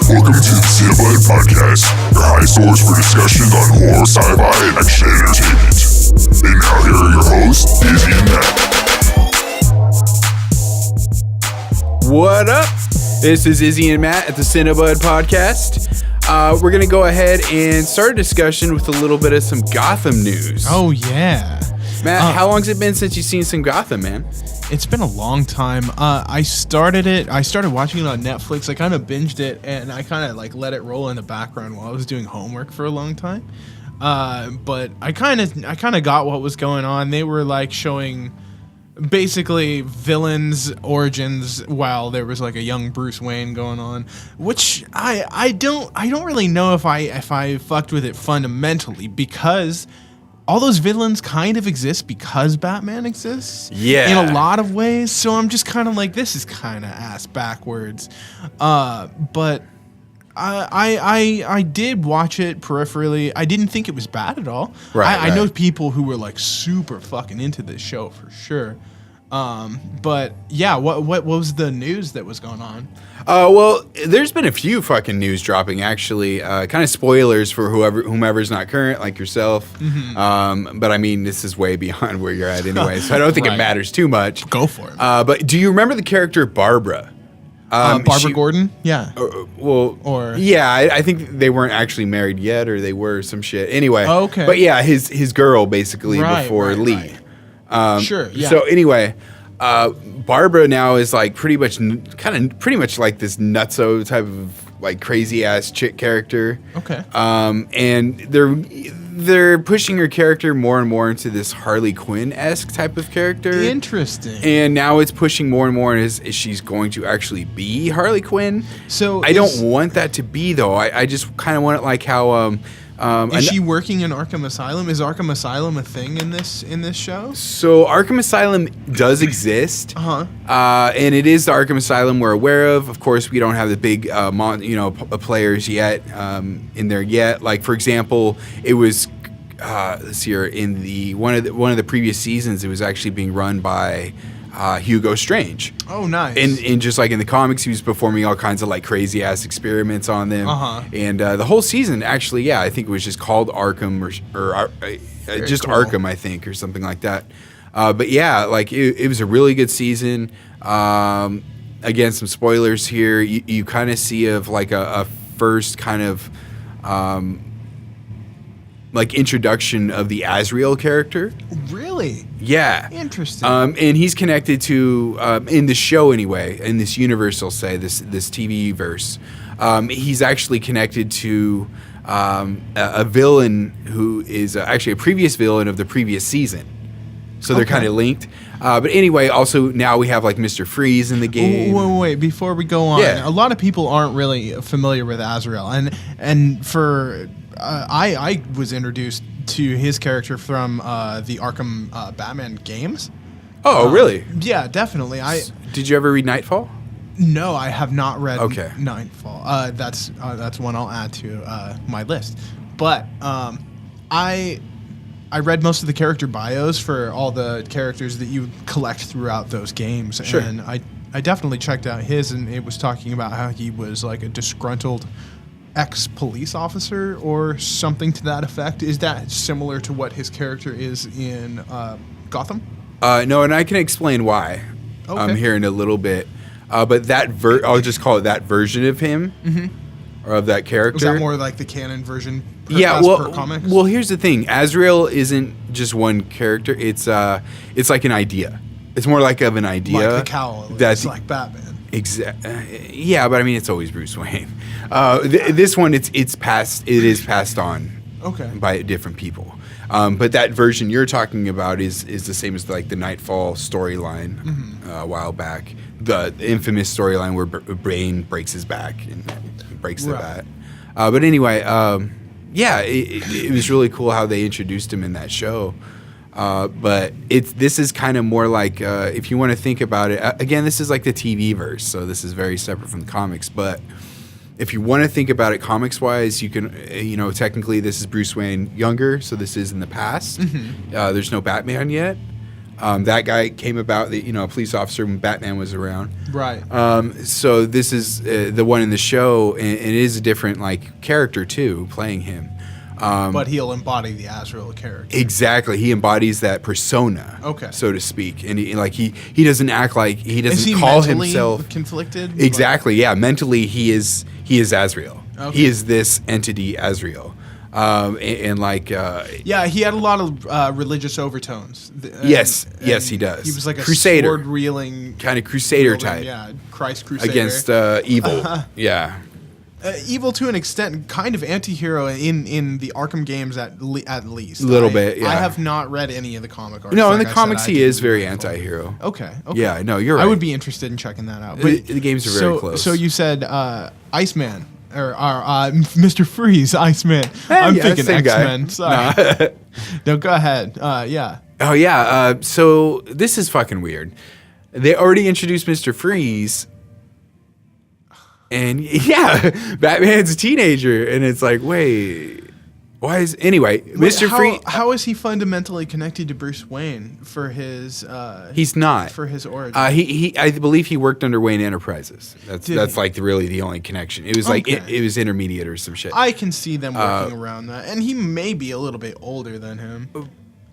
Welcome to the Cinebud Podcast, your high source for discussions on horror, sci-fi, and action entertainment. And now here are your hosts, Izzy and Matt. What up? This is Izzy and Matt at the Cinebud Podcast. We're going to go ahead and start a discussion with a little bit of some Gotham news. Oh, yeah. Matt, how long's it been since you've seen some Gotham, man? It's been a long time. I started watching it on Netflix. I kind of binged it, and I kind of let it roll in the background while I was doing homework for a long time. But I kind of got what was going on. They were showing basically villains' origins while there was a young Bruce Wayne going on, which I don't really know if I fucked with it fundamentally, because all those villains kind of exist because Batman exists. Yeah. In a lot of ways. So I'm just kind of this is kind of ass backwards. But I did watch it peripherally. I didn't think it was bad at all. Right. I know people who were super fucking into this show for sure. But yeah, what was the news that was going on? Well, there's been a few fucking news dropping, actually. Kind of spoilers for whomever's not current, like yourself. Mm-hmm. But I mean, this is way beyond where you're at anyway, so I don't think it matters too much. Go for it. But do you remember the character Barbara? Barbara Gordon? Yeah. I think they weren't actually married yet, or they were some shit. Anyway. Oh, okay. But yeah, his girl, basically, before Lee. Right. Sure, yeah. So anyway, Barbara now is pretty much like this nutso type of crazy ass chick character. Okay. And they're pushing her character more and more into this Harley Quinn-esque type of character. Interesting. And now it's pushing more and more as she's going to actually be Harley Quinn. So I don't want that to be, though. I just kind of want it how is she working in Arkham Asylum? Is Arkham Asylum a thing in this show? So Arkham Asylum does exist, and it is the Arkham Asylum we're aware of. Of course, we don't have the big, players yet in there yet. Like, for example, it was this year in one of the previous seasons. It was actually being run by Hugo Strange. Oh, nice. And just like in the comics, he was performing all kinds of crazy ass experiments on them. And the whole season, actually, I think it was just called Arkham or just cool. Arkham, I think, or something like that. But yeah, it was a really good season. Again, some spoilers here. You kind of see of a first kind of introduction of the Azrael character. Really? Yeah. Interesting. And he's connected to, in the show anyway, in this universe, I'll say, this TV verse, he's actually connected to a villain who is actually a previous villain of the previous season. So they're kind of linked. But anyway, also now we have Mr. Freeze in the game. Wait, before we go on, a lot of people aren't really familiar with Azrael. And for... I was introduced to his character from the Arkham Batman games. Oh, really? Yeah, definitely. Did you ever read Nightfall? No, I have not read Nightfall. That's one I'll add to my list. But I read most of the character bios for all the characters that you collect throughout those games. Sure. And I definitely checked out his, and it was talking about how he was a disgruntled ex-police officer or something to that effect. Is that similar to what his character is in Gotham? No, and I can explain why here in a little bit. But that I'll just call it that version of him, or of that character. Is that more like the canon version? Per comics? Well, here's the thing: Azrael isn't just one character. It's like an idea. It's more like of an idea. Like the cowl. That's like Batman. Yeah, but I mean, it's always Bruce Wayne. This one, it is passed on by different people. But that version you're talking about is the same as the Nightfall storyline a while back. The infamous storyline where Bane breaks his back and breaks the bat. But anyway, it was really cool how they introduced him in that show. But this is kind of more if you want to think about it, again, this is the TV verse, so this is very separate from the comics. But if you want to think about it comics-wise, you can, technically this is Bruce Wayne younger, so this is in the past. There's no Batman yet. That guy came about, a police officer when Batman was around. Right. So this is the one in the show, and it is a different like character too, playing him. But he'll embody the Azrael character. Exactly, he embodies that persona, so to speak, and he doesn't act like he doesn't call himself conflicted. Exactly, yeah. Mentally, he is Azrael. Okay. He is this entity, Azrael. He had a lot of religious overtones. Yes, he does. He was like a crusader, sword-wielding kind of crusader type. Yeah, Christ crusader against evil. Yeah. Evil to an extent, kind of anti-hero in the Arkham games at least. A little bit, yeah. I have not read any of the comic arcs. No, in the comics he is very anti-hero. Okay. Yeah, no, you're right. I would be interested in checking that out. But the games are very close. So you said Iceman, or Mr. Freeze, Iceman. I'm thinking X-Men. Sorry. No, go ahead. Yeah. Oh, yeah. So this is fucking weird. They already introduced Mr. Freeze. And yeah, Batman's a teenager, and it's like, wait, why is Mr. Freeze? How is he fundamentally connected to Bruce Wayne for his? He's not for his origin. I believe he worked under Wayne Enterprises. That's like really the only connection. It was like it was intermediate or some shit. I can see them working around that, and he may be a little bit older than him.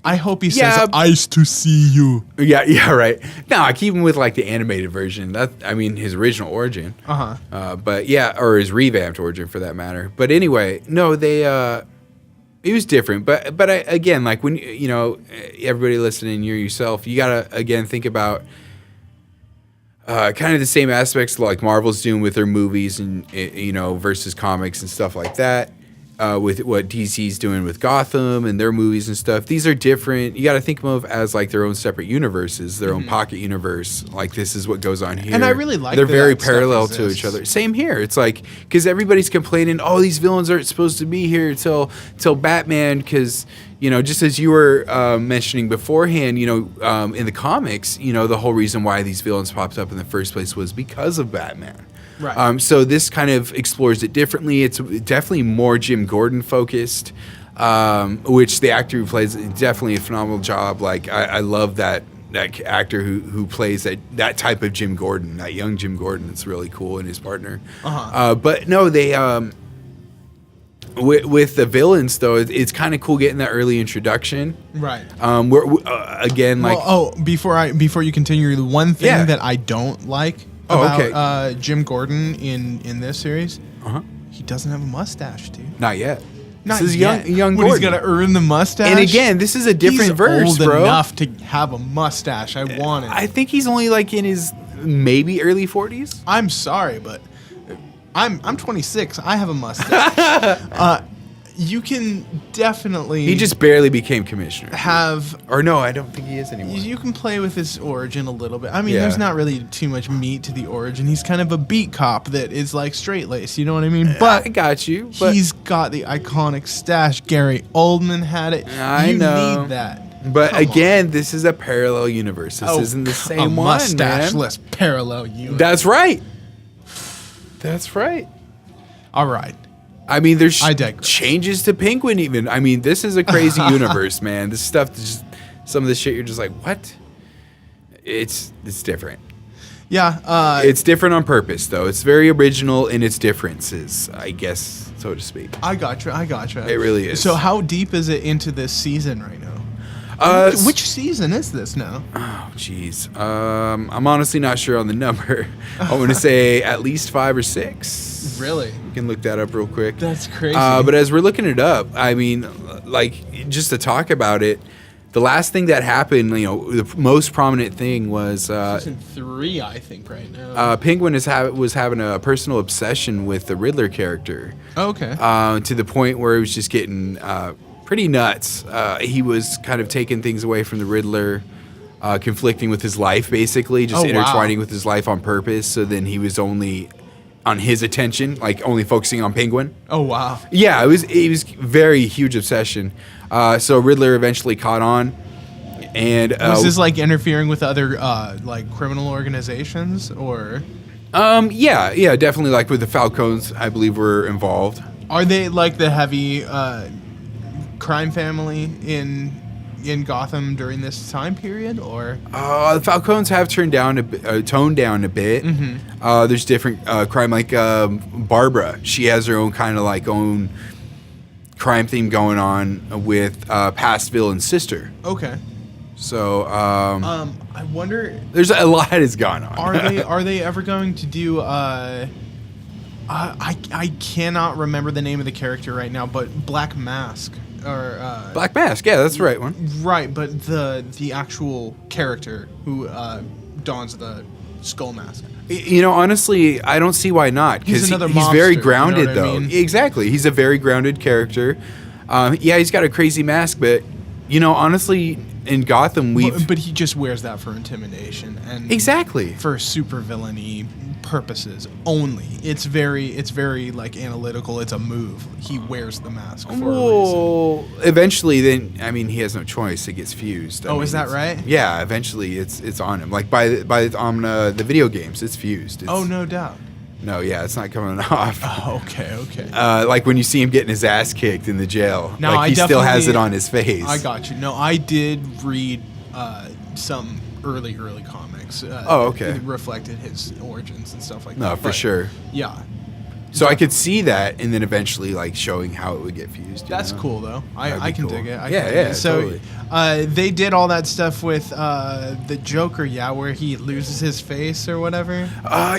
I hope he says "Ice to see you." Yeah, right. No, I keep him with like the animated version. His original origin. But yeah, or his revamped origin for that matter. But anyway, no, it was different. But again, like when everybody listening, you're yourself, you gotta again think about kind of the same aspects like Marvel's doing with their movies and versus comics and stuff like that. With what DC's doing with Gotham and their movies and stuff. These are different. You got to think of them as like their own separate universes, their own pocket universe. Like this is what goes on here. And I really like they're very parallel to each other. Same here. It's like because everybody's complaining, oh, these villains aren't supposed to be here till Batman because just as you were mentioning beforehand, in the comics, the whole reason why these villains popped up in the first place was because of Batman. Right. So this kind of explores it differently. It's definitely more Jim Gordon focused, which the actor who plays definitely a phenomenal job. Like I love that actor who plays that type of Jim Gordon, that young Jim Gordon. It's really cool, and his partner. But no, they with the villains though, it's kind of cool getting that early introduction. Right. Again, like before you continue, the one thing that I don't like about Jim Gordon in this series, he doesn't have a mustache, dude. Not yet. This is young Gordon. He's got to earn the mustache. And again, this is a different verse, old bro. Enough to have a mustache. I want it. I think he's only like in his maybe early 40s. I'm sorry, but I'm 26. I have a mustache. You can definitely. He just barely became commissioner. Or no, I don't think he is anymore. You can play with his origin a little bit. I mean, there's not really too much meat to the origin. He's kind of a beat cop that is like straight laced. You know what I mean? But I got you. But he's got the iconic stash. Gary Oldman had it. I know. You need that. But again, this is a parallel universe. This isn't the same one, mustache-less parallel universe. That's right. That's right. All right. I mean, there's changes to Penguin even. I mean, this is a crazy universe, man. This stuff, some of the shit, you're just like, what? It's different. Yeah. It's different on purpose, though. It's very original in its differences, I guess, so to speak. I gotcha. It really is. So how deep is it into this season right now? Which season is this now? Oh, jeez. I'm honestly not sure on the number. I want to say at least 5 or 6. Really? We can look that up real quick. That's crazy. But as we're looking it up, I mean, like, just to talk about it, the last thing that happened, the most prominent thing was season 3, I think, right now. Penguin was having a personal obsession with the Riddler character. Oh, okay. To the point where it was just getting pretty nuts. He was kind of taking things away from the Riddler, conflicting with his life, basically, just intertwining with his life on purpose. So then he was only on his attention, like only focusing on Penguin. Oh wow! Yeah, it was very huge obsession. So Riddler eventually caught on, and was this like interfering with other like criminal organizations or? Yeah, definitely. Like with the Falcons, I believe were involved. Are they like the heavy crime family in in Gotham during this time period, or? The Falcones have toned down a bit. Mm-hmm. There's different crime, like Barbara. She has her own kind of like own crime theme going on with past villain sister. Okay. So I wonder. There's a lot has gone on. Are they ever going to do? I cannot remember the name of the character right now, but Black Mask or Black Mask? Yeah, that's the right one. Right, but the actual character who dons the skull mask. You know, honestly, I don't see why not. He's another he's very mobster, grounded, you know what I though. mean? Exactly, he's a very grounded character. Yeah, he's got a crazy mask, but you know, honestly, in Gotham, but he just wears that for intimidation and exactly for super villainy purposes only. It's very like analytical. It's a move. He wears the mask for a reason. Eventually, then I mean, he has no choice. It gets fused. I mean, Is that right? Yeah, eventually it's on him. Like on the video games, it's fused. No doubt. No, yeah, it's not coming off. Oh, okay. Like when you see him getting his ass kicked in the jail, No, like he still has it on his face. I got you. No, I did read some early comics. Okay. It reflected his origins and stuff like that. No, for sure. Yeah. So I could see that, and then eventually, like, showing how it would get fused. That's cool, though. I can dig it. Yeah, So, totally. they did all that stuff with the Joker, where he loses his face or whatever.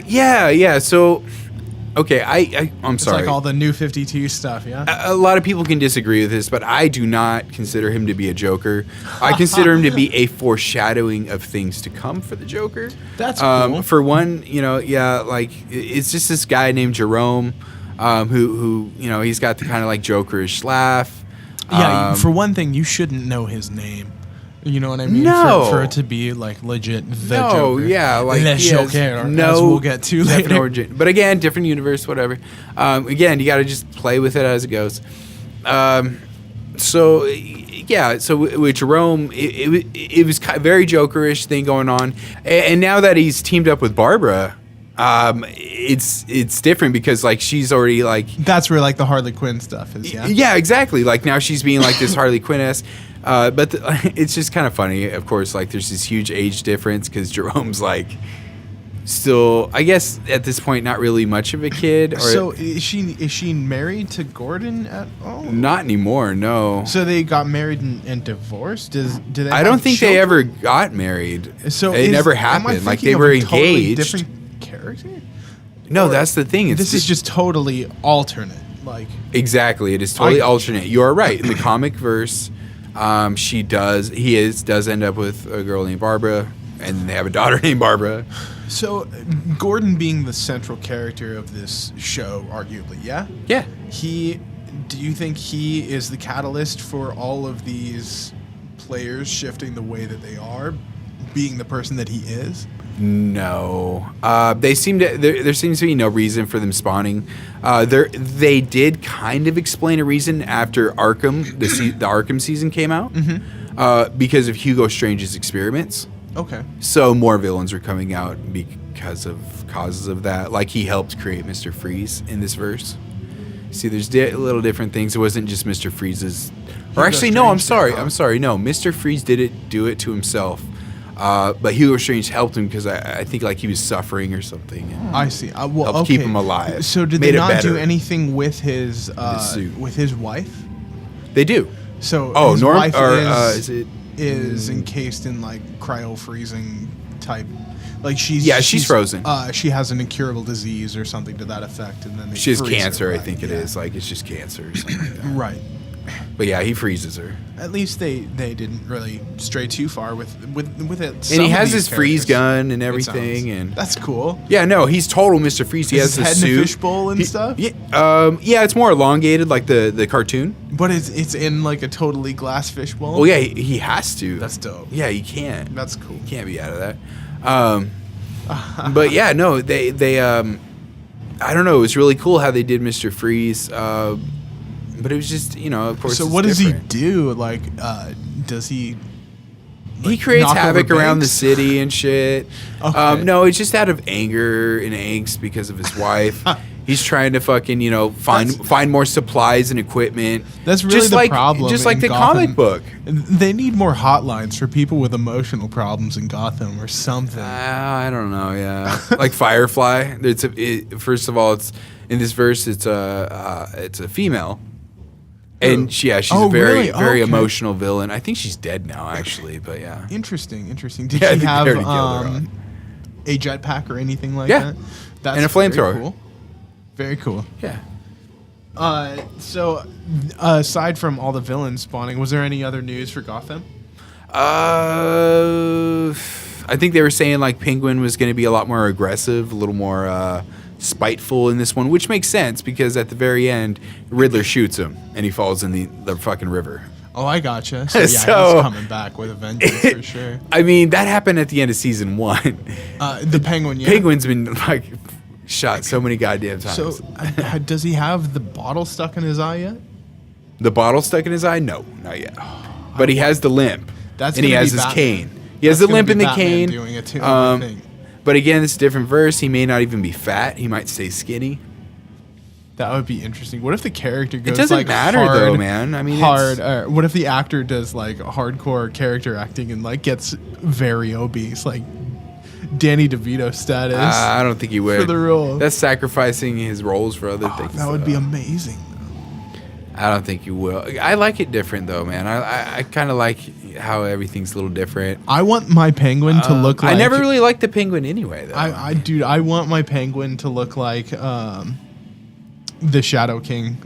Yeah. So, okay, I'm It's sorry. like all the New 52 stuff, yeah? A lot of people can disagree with this, but I do not consider him to be a Joker. I consider him to be a foreshadowing of things to come for the Joker. That's cool. For one, like it's just this guy named Jerome, who he's got the kind of like Jokerish laugh. Yeah, for one thing, you shouldn't know his name. You know what I mean? No. For it to be like legit the No, Joker. yeah, like Le he has Joker, no as we'll get to definite later. origin. But again, different universe, whatever. Again, you got to just play with it as it goes. So with Jerome, it was very Jokerish thing going on, and now that he's teamed up with Barbara, it's different because like she's already like That's where like the Harley Quinn stuff is, yeah? yeah, exactly. Like now she's being like this Harley Quinn-esque. But it's just kind of funny. Of course, like there's this huge age difference because Jerome's like still, I guess at this point, not really much of a kid. So is she married to Gordon at all? Not anymore. No. So they got married and divorced? Do they? I don't have think they children? ever got married. So it never happened. Like they were engaged. Different character? No, that's the thing. This is just totally alternate. Like exactly. It is totally alternate. You are right. In the comic verse, he does end up with a girl named Barbara, and they have a daughter named Barbara. So, Gordon being the central character of this show, arguably, yeah? Yeah. Do you think he is the catalyst for all of these players shifting the way that they are, being the person that he is? No. There seems to be no reason for them spawning. They did kind of explain a reason after Arkham, the Arkham season came out, because of Hugo Strange's experiments. Okay. So more villains are coming out because of causes of that. Like he helped create Mr. Freeze in this verse. See, there's little different things. It wasn't just Mr. Freeze's. Or actually, no. I'm sorry. No, Mr. Freeze didn't do it to himself. But Hugo Strange helped him because I think like he was suffering or something. I see. Helped keep him alive. So did Made they it not better. do anything with his suit. with his wife? They do. So his wife is is encased in like cryo freezing type, like she's frozen. She has an incurable disease or something to that effect, and then she has freeze cancer. her, I right? think it is. Like it's just cancer or something like that. Right. But yeah, he freezes her. At least they didn't really stray too far with it. And he has his freeze gun and everything, and that's cool. Yeah, no, he's total Mr. Freeze. He Is has his the head in a suit. fishbowl and stuff? Yeah, it's more elongated like the cartoon. But it's in like a totally glass fishbowl. Oh yeah, he has to. That's dope. Yeah, you can't. That's cool. You can't be out of that. But yeah, no, they I don't know. It was really cool how they did Mr. Freeze. But it was just, of course. So it's what different. does he do? Like, does he? He creates knock havoc over around the banks? city and shit. Okay. No, it's just out of anger and angst because of his wife. He's trying to fucking, find more supplies and equipment. That's really the problem. Just like the comic book. They need more hotlines for people with emotional problems in Gotham or something. I don't know. Yeah, like Firefly. First of all, it's in this verse. It's a female, and she's a very emotional villain. I think she's dead now, actually. But yeah, interesting. Did she have a jetpack or anything like that? That's and a flamethrower. Cool. Very cool. Yeah. So, aside from all the villains spawning, was there any other news for Gotham? I think they were saying like Penguin was going to be a lot more aggressive, a little more spiteful in this one, which makes sense because at the very end, Riddler shoots him and he falls in the fucking river. Oh, I gotcha. So, he's coming back with a vengeance for sure. I mean, that happened at the end of season 1. The Penguin, yeah. Penguin's been like shot so many goddamn times. So, does he have the bottle stuck in his eye yet? The bottle stuck in his eye? No, not yet. But he has the limp. And he has his cane. He has the limp and the cane. Doing a thing. But again, it's a different verse. He may not even be fat. He might stay skinny. That would be interesting. What if the character goes it doesn't like matter hard, though, man. I mean, hard. What if the actor does like hardcore character acting and like gets very obese, like Danny DeVito status? I don't think he would for the role. That's sacrificing his roles for other things. That would be amazing. I don't think you will. I like it different though, man. I kind of like how everything's a little different. I want my Penguin to look like. I never really liked the Penguin anyway, though. I want my Penguin to look like the Shadow King.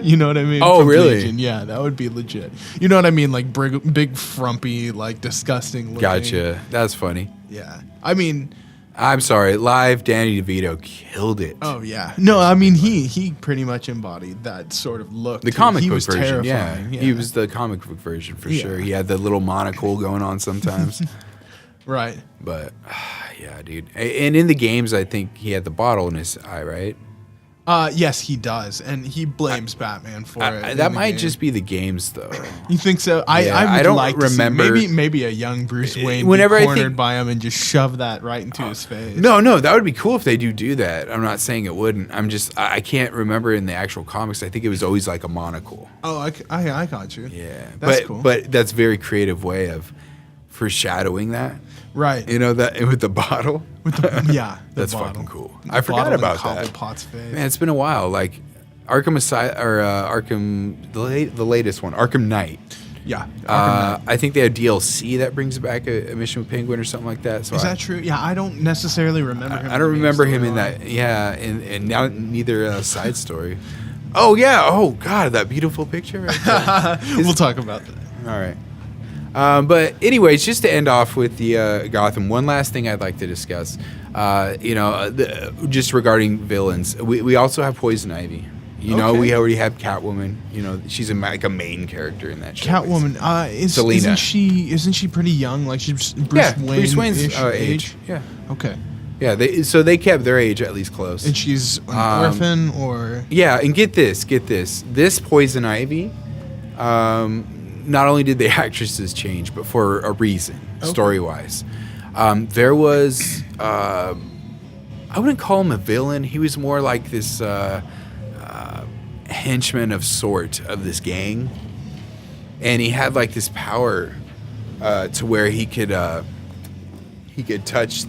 You know what I mean? Oh, really? Legion. Yeah, that would be legit. You know what I mean? Like big, frumpy, like disgusting looking. Gotcha. That's funny. Yeah. I mean, I'm sorry. Live, Danny DeVito killed it. Oh yeah. No, I mean he pretty much embodied that sort of look. The comic book version. Terrifying. Yeah. He was the comic book version for sure. He had the little monocle going on sometimes. Right. But yeah, dude. And in the games, I think he had the bottle in his eye, right? Yes, he does, and he blames Batman for it. That might just be the games, though. You think so? I don't like remember. Maybe a young Bruce Wayne be cornered by him and just shove that right into his face. No, that would be cool if they do that. I'm not saying it wouldn't. I can't remember in the actual comics. I think it was always like a monocle. Oh, I got you. Yeah, that's cool. But that's a very creative way of foreshadowing that. Right. You know that with the bottle. That's fucking cool. I forgot about that. Pot's face. Man, it's been a while. Like Arkham the latest one, Arkham Knight. Yeah. Knight. I think they have DLC that brings back a mission with Penguin or something like that. So is that true? Yeah, I don't necessarily remember him. I don't remember him in that. Yeah, and now neither Side Story. Oh yeah. Oh god, that beautiful picture. Right there. We'll talk about that. All right. But anyways, just to end off with the Gotham, one last thing I'd like to discuss, just regarding villains. We also have Poison Ivy. We already have Catwoman. She's like a main character in that show. Catwoman, Selena. Isn't she pretty young? Like she's Bruce Wayne's age. Yeah. Okay. Yeah. They kept their age at least close. And she's an orphan, or yeah. And get this. This Poison Ivy. Not only did the actresses change, but for a reason, story-wise. There was, I wouldn't call him a villain. He was more like this henchman of this gang. And he had like this power to where he could touch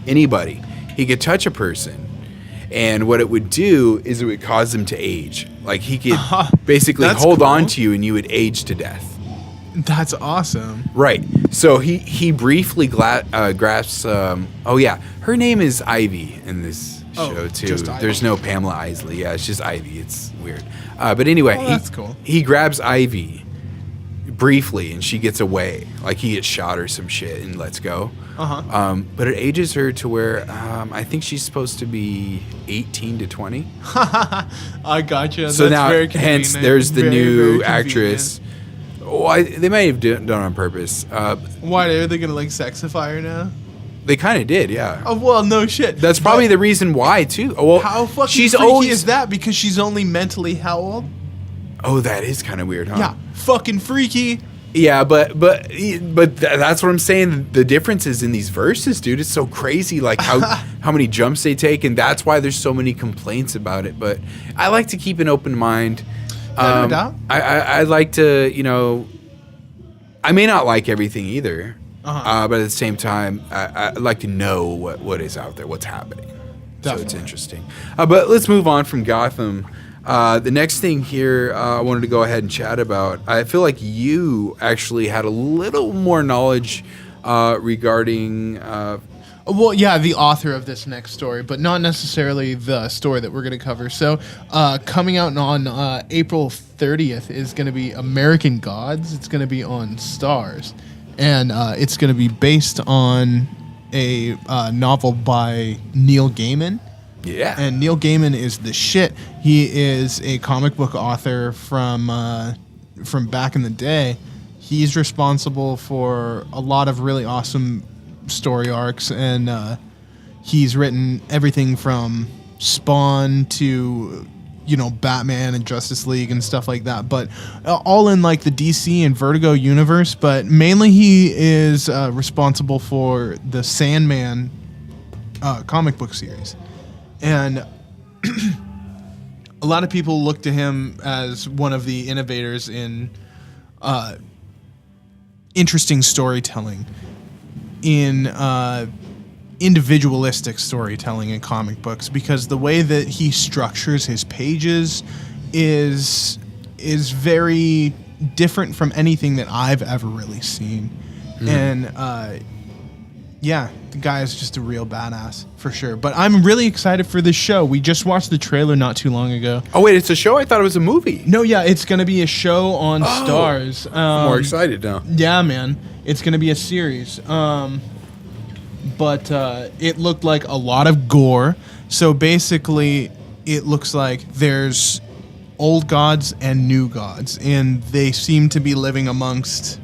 anybody. He could touch a person. And what it would do is it would cause them to age. Like he could basically hold on to you and you would age to death. That's awesome. Right. So he briefly grasps. Her name is Ivy in this show too. There's no Pamela Isley. Yeah, it's just Ivy. It's weird. But anyway, that's cool. He grabs Ivy briefly and she gets away. Like he gets shot or some shit and lets go. But it ages her to where I think she's supposed to be 18 to 20. I gotcha. So that's now, very hence, there's the new actress. They might have done it on purpose. Why are they gonna like sexify her now? They kind of did, yeah. Oh well, no shit. That's probably the reason why too. Well, how fucking freaky is that? Because she's only mentally how old? Oh, that is kind of weird, huh? Yeah, fucking freaky. Yeah, but that's what I'm saying. The difference is in these verses, dude. It's so crazy, like how many jumps they take, and that's why there's so many complaints about it. But I like to keep an open mind. No doubt. I like to, I may not like everything either, but at the same time, I like to know what is out there, what's happening. Definitely. So it's interesting. But let's move on from Gotham. The next thing here I wanted to go ahead and chat about. I feel like you actually had a little more knowledge regarding... Well, yeah, the author of this next story, but not necessarily the story that we're going to cover. So coming out on April 30th is going to be American Gods. It's going to be on Stars. And it's going to be based on a novel by Neil Gaiman. Yeah. And Neil Gaiman is the shit. He is a comic book author from back in the day. He's responsible for a lot of really awesome story arcs, and he's written everything from Spawn to Batman and Justice League and stuff like that, but all in like the DC and Vertigo universe. But mainly he is responsible for the Sandman comic book series, and a lot of people look to him as one of the innovators in interesting storytelling, in individualistic storytelling in comic books, because the way that he structures his pages is very different from anything that I've ever really seen. And yeah, the guy is just a real badass for sure. But I'm really excited for this show. We just watched the trailer not too long ago. Oh wait, it's a show? I thought it was a movie. No, yeah, it's going to be a show on Stars. I'm more excited now. Yeah, man. It's going to be a series. But it looked like a lot of gore. So basically, it looks like there's old gods and new gods, and they seem to be living amongst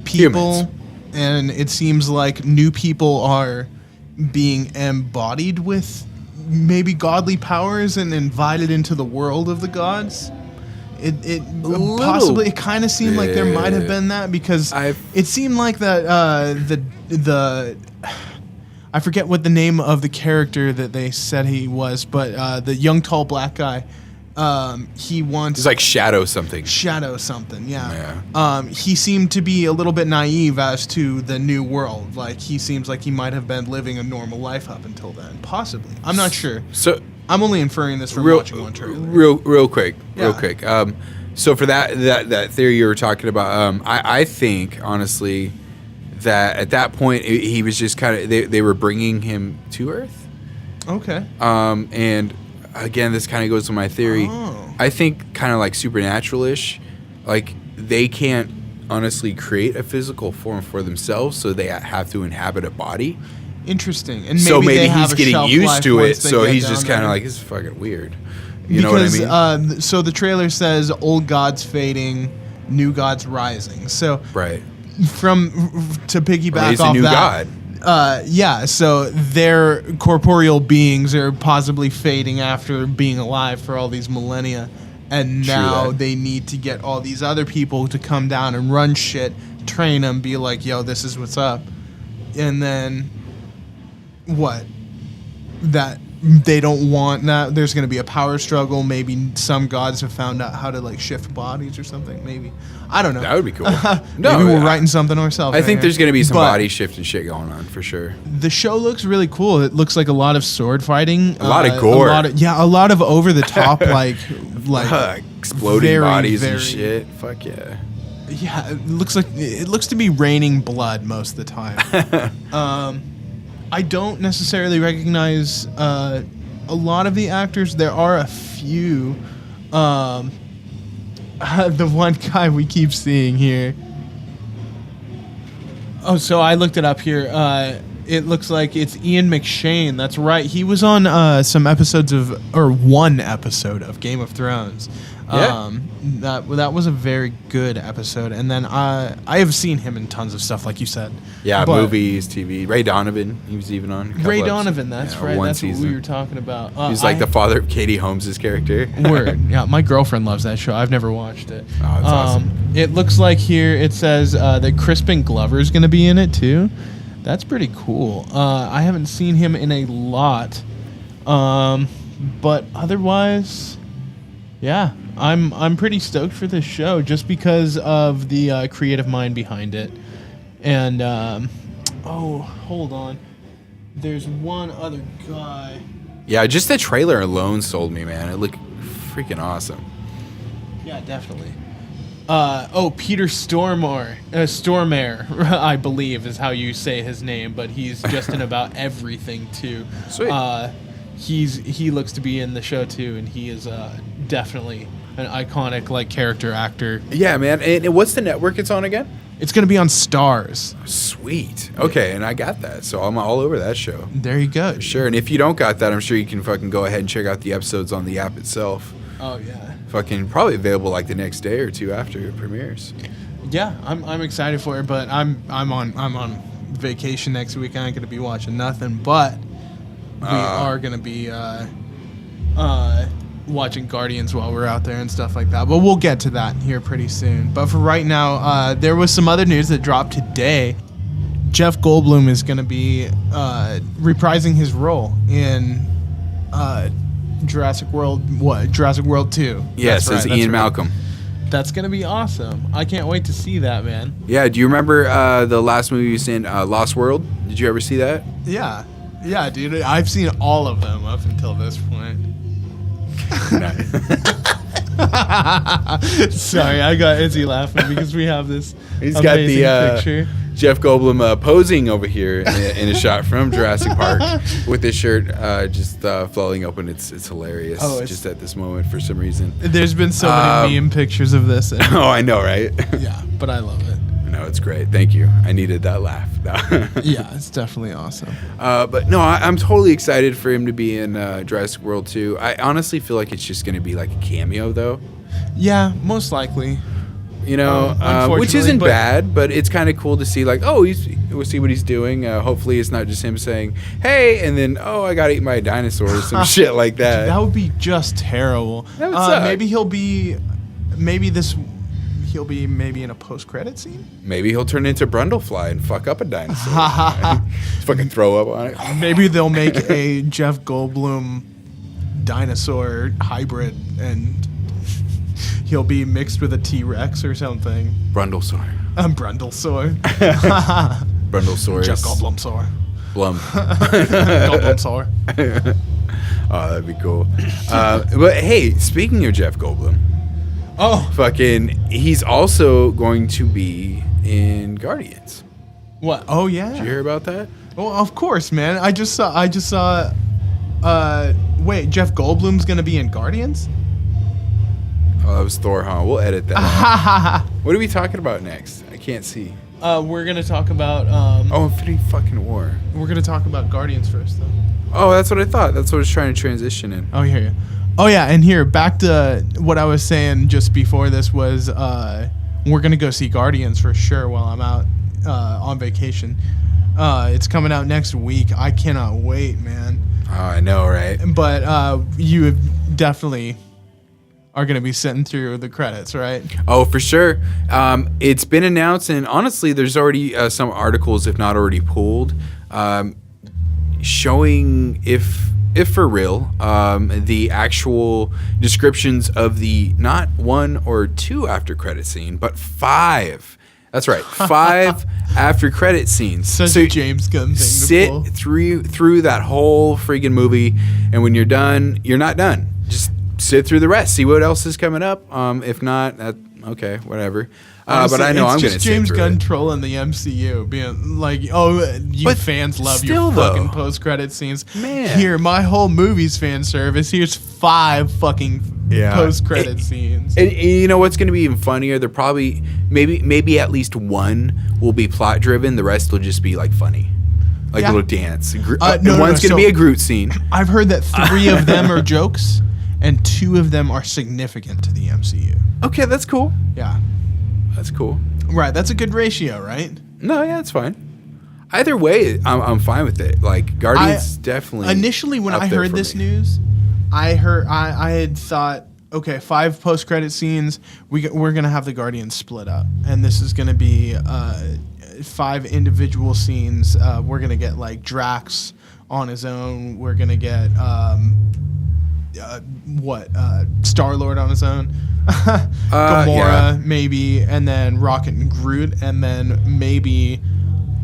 people. Humans. And it seems like new people are being embodied with maybe godly powers and invited into the world of the gods. It possibly, it kind of seemed like there might have been that, because it seemed like that the I forget what the name of the character that they said he was, but the young tall black guy, he wants... He's like Shadow something. Yeah. He seemed to be a little bit naive as to the new world. Like, he seems like he might have been living a normal life up until then. Possibly. I'm not sure. So I'm only inferring this from watching one trailer. Real quick. So for that theory you were talking about, I think, honestly, that at that point, he was just kind of... They were bringing him to Earth. Okay. And... Again, this kind of goes to my theory. I think kind of like supernatural-ish, like they can't honestly create a physical form for themselves, so they have to inhabit a body. Interesting. And maybe he's getting used to it, so he's just kind of like, this is fucking weird. You know what I mean? So the trailer says old gods fading, new gods rising. So right. To piggyback he's off a new that. God. Yeah, so their corporeal beings are possibly fading after being alive for all these millennia, and now they need to get all these other people to come down and run shit, train them, be like, yo, this is what's up. And then, what? That they don't want that. There's going to be a power struggle. Maybe some gods have found out how to like shift bodies or something. Maybe. I don't know. That would be cool. Maybe we're writing something ourselves. I think there's going to be some body shifting shit going on for sure. The show looks really cool. It looks like a lot of sword fighting. A lot of gore. A lot of over the top like exploding bodies and shit. Fuck yeah. Yeah, it looks to be raining blood most of the time. I don't necessarily recognize a lot of the actors. There are a few. The one guy we keep seeing here. Oh, so I looked it up here. It looks like it's Ian McShane. That's right. He was on one episode of Game of Thrones. Yeah. That was a very good episode. And then I have seen him in tons of stuff, like you said. Yeah, But movies, TV. Ray Donovan, he was even on. Ray Donovan, that's right. One That's season. what we were talking about. He's like the father of Katie Holmes' character. Word. Yeah, my girlfriend loves that show. I've never watched it. Oh, that's awesome. It looks like here it says that Crispin Glover is going to be in it too. That's pretty cool. I haven't seen him in a lot, but otherwise, yeah, I'm pretty stoked for this show just because of the creative mind behind it. And hold on, there's one other guy. Yeah, just the trailer alone sold me, man. It looked freaking awesome. Yeah, definitely. Peter Stormare, I believe is how you say his name, but he's just in about everything too. Sweet. He looks to be in the show too, and he is definitely an iconic like character actor. Yeah, man. And what's the network it's on again? It's gonna be on Stars. Sweet. Okay, and I got that, so I'm all over that show. There you go. Sure, and if you don't got that, I'm sure you can fucking go ahead and check out the episodes on the app itself. Oh yeah. Fucking probably available like the next day or two after it premieres. Yeah, I'm excited for it, but I'm on vacation next week. I ain't gonna be watching nothing, but we are gonna be watching Guardians while we're out there and stuff like that. But we'll get to that here pretty soon. But for right now, there was some other news that dropped today. Jeff Goldblum is gonna be reprising his role in Jurassic World 2. Yes, as Ian Malcolm. That's gonna be awesome. I can't wait to see that, man. Yeah, do you remember the last movie you seen, Lost World? Did you ever see that? Yeah, dude. I've seen all of them up until this point. Sorry, I got Izzy laughing because we have this He's got amazing the picture. Jeff Goldblum posing over here in a shot from Jurassic Park with his shirt just flowing open. It's hilarious. Just at this moment for some reason. There's been so many meme pictures of this. And oh, I know, right? Yeah, but I love it. No, it's great. Thank you. I needed that laugh. Yeah, it's definitely awesome. But no, I'm totally excited for him to be in Jurassic World 2. I honestly feel like it's just going to be like a cameo, though. Yeah, most likely. You know, which isn't bad, but it's kind of cool to see, like, we'll see what he's doing. Hopefully it's not just him saying, hey, and then, I got to eat my dinosaur or some shit like that. That would be just terrible. That would suck. Maybe he'll be in a post-credit scene. Maybe he'll turn into Brundlefly and fuck up a dinosaur. Just fucking throw up on it. Maybe they'll make a Jeff Goldblum dinosaur hybrid and he'll be mixed with a T-Rex or something. Brundlesaur. Brundlesaur. Brundlesaurus. Jeff Goldblumsaur. Blum. Goldblumsaur. Oh, that'd be cool. But hey, speaking of Jeff Goldblum. Fucking, he's also going to be in Guardians. What? Oh yeah. Did you hear about that? Well, of course, man. I just saw. Wait, Jeff Goldblum's gonna be in Guardians? Oh, that was Thor, huh? We'll edit that out. What are we talking about next? I can't see. We're gonna talk about. Infinity fucking War. We're gonna talk about Guardians first, though. Oh, that's what I thought. That's what I was trying to transition in. Oh, here. Oh yeah, and here back to what I was saying just before this was we're gonna go see Guardians for sure while I'm out on vacation. It's coming out next week. I cannot wait, man. Oh, I know, right? But you definitely are gonna be sitting through the credits, right? Oh, for sure. It's been announced, and honestly, there's already some articles, if not already pulled, showing if for real, the actual descriptions of the not 1 or 2 after credit scene, but 5. That's right, 5 after credit scenes. Such a James Gunn thing to pull. Sit through that whole freaking movie, and when you're done, you're not done. Just sit through the rest. See what else is coming up. If not, okay, whatever. But I know I'm going to sit James through Gunn it. trolling the MCU, being like, you fans love your fucking post-credit scenes. Man. Here, my whole movie's fan service. Here's 5 fucking post-credit scenes. And you know what's going to be even funnier? They're probably, maybe at least 1 will be plot-driven. The rest will just be, like, funny. like Yeah. a little dance. No, One's going to be a Groot scene. I've heard that 3 of them are jokes, and 2 of them are significant to the MCU. Okay, that's cool. Yeah. That's cool. Right, that's a good ratio, right? No, yeah, it's fine. Either way, I'm fine with it. Like Guardians, definitely. Initially, when up I there heard for this me. news, I had thought, okay, 5 post-credit scenes. We're gonna have the Guardians split up, and this is gonna be 5 individual scenes. We're gonna get like Drax on his own. We're gonna get Star-Lord on his own. Gamora, maybe, and then Rocket and Groot, and then maybe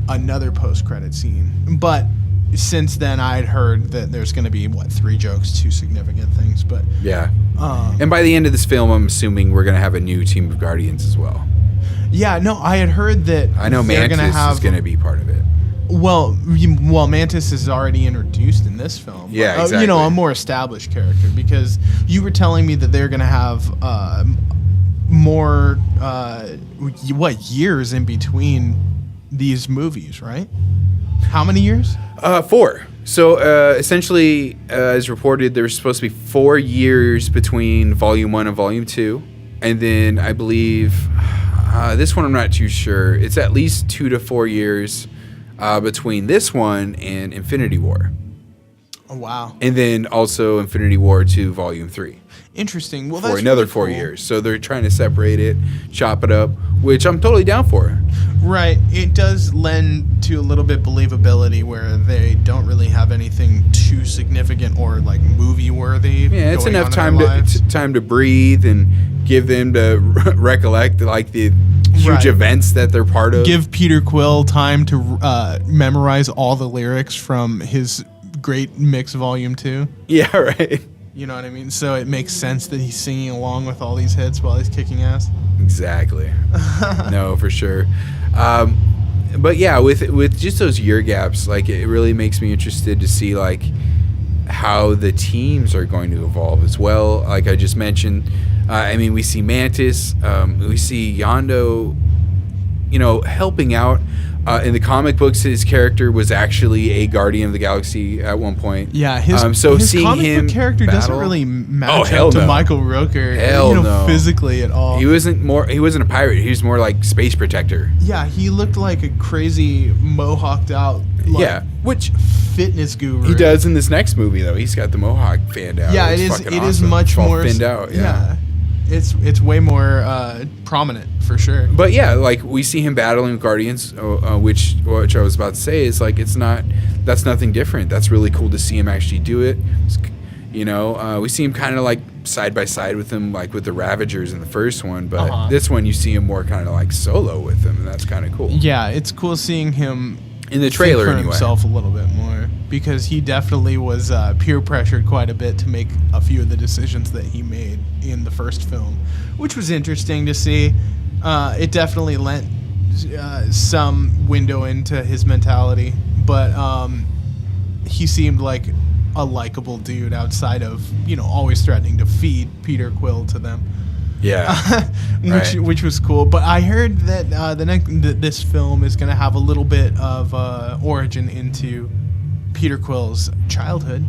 another post-credit scene. But since then, I'd heard that there's going to be 3 jokes, 2 significant things. But Yeah. And by the end of this film, I'm assuming we're going to have a new team of Guardians as well. yeah, no, I had heard that I know they're Mantis gonna have, is going to be part of it. Well, Mantis is already introduced in this film. Yeah, But, exactly. a more established character, because you were telling me that they're going to have more, years in between these movies, right? How many years? 4. So essentially, as reported, there's supposed to be 4 years between Volume 1 and Volume 2. And then I believe, this one I'm not too sure, it's at least 2 to 4 years between this one and Infinity War. Oh, wow. And then also Infinity War 2 Volume 3. Interesting. Well, For that's another really 4 cool. years. So they're trying to separate it, chop it up, which I'm totally down for. Right. It does lend to a little bit believability where they don't really have anything too significant or like movie worthy. Yeah, it's going enough on in time their lives. time to breathe and give them to recollect like the huge Right. events that they're part of. Give Peter Quill time to memorize all the lyrics from his Great Mix Volume 2. Yeah, right. You know what I mean? So it makes sense that he's singing along with all these hits while he's kicking ass. Exactly. No, for sure. But yeah, with just those year gaps, like it really makes me interested to see like how the teams are going to evolve as well. Like I just mentioned, I mean, we see Mantis, we see Yondu, helping out. In the comic books, his character was actually a Guardian of the Galaxy at one point. Yeah, his seeing comic him book character doesn't battle- really Oh, match hell up to no. Michael Rooker, Hell no. physically at all. He wasn't a pirate. He was more like space protector. Yeah, he looked like a crazy mohawked out Yeah, which fitness guru. he does in this next movie though. He's got the mohawk fanned out. Yeah, It's it is. fucking It is awesome. much It's all more thinned out. Yeah. It's way more prominent for sure. But yeah, like we see him battling with Guardians, which I was about to say is like that's nothing different. That's really cool to see him actually do it. We see him kind of like side by side with him, like with the Ravagers in the first one, but this one you see him more kind of like solo with them, and that's kind of cool. Yeah, it's cool seeing him In the trailer, think for anyway. himself a little bit more, because he definitely was peer pressured quite a bit to make a few of the decisions that he made in the first film, which was interesting to see. It definitely lent some window into his mentality, but he seemed like a likable dude outside of always threatening to feed Peter Quill to them. Yeah, which was cool. But I heard that this film is going to have a little bit of origin into Peter Quill's childhood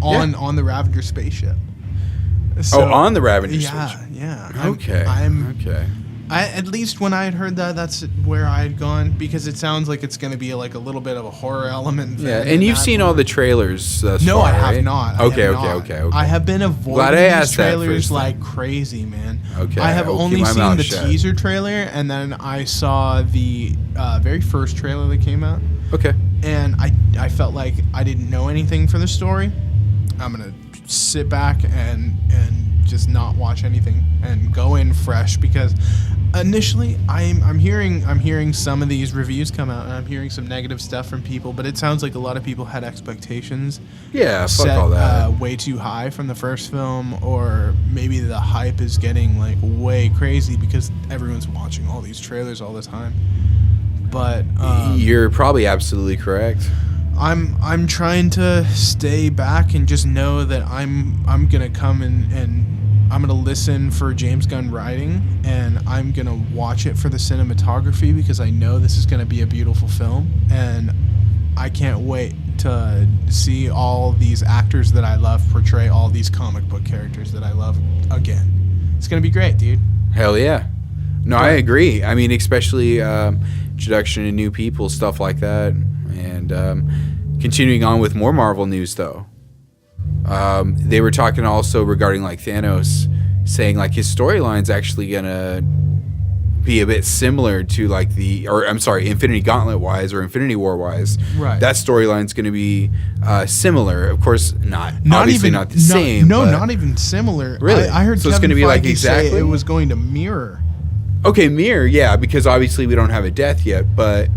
on the Ravager spaceship. So, on the Ravager spaceship. Yeah. Okay. Okay. At least when I had heard that, that's where I had gone, because it sounds like it's going to be like a little bit of a horror element. Yeah, and you've seen all the trailers thus No, far, I have right? not. I Okay, have okay, not. okay. I have been avoiding Glad I these asked that trailers first like thing. crazy, man. Okay, I have I will only keep my seen mouth the shut. teaser trailer, and then I saw the very first trailer that came out, Okay. and I felt like I didn't know anything for the story. I'm gonna sit back and just not watch anything and go in fresh, because initially I'm hearing some of these reviews come out, and I'm hearing some negative stuff from people, but it sounds like a lot of people had expectations Yeah, fuck set all that. way too high from the first film, or maybe the hype is getting like way crazy because everyone's watching all these trailers all the time. But You're probably absolutely correct. I'm trying to stay back and just know that I'm gonna come and I'm gonna listen for James Gunn writing, and I'm gonna watch it for the cinematography, because I know this is gonna be a beautiful film, and I can't wait to see all these actors that I love portray all these comic book characters that I love again. It's gonna be great, dude. Hell yeah. No, I agree. I mean, especially introduction to new people, stuff like that. And continuing on with more Marvel news, though. They were talking also regarding like Thanos, saying like his storyline's actually gonna be a bit similar to like Infinity Gauntlet wise or Infinity War wise. Right. That storyline's gonna be similar. Of course, not obviously not the same. No, not even similar. Really? I heard so Kevin it's gonna be Feige like exactly say it was going to mirror. Okay, mirror, yeah, because obviously we don't have a death yet, but.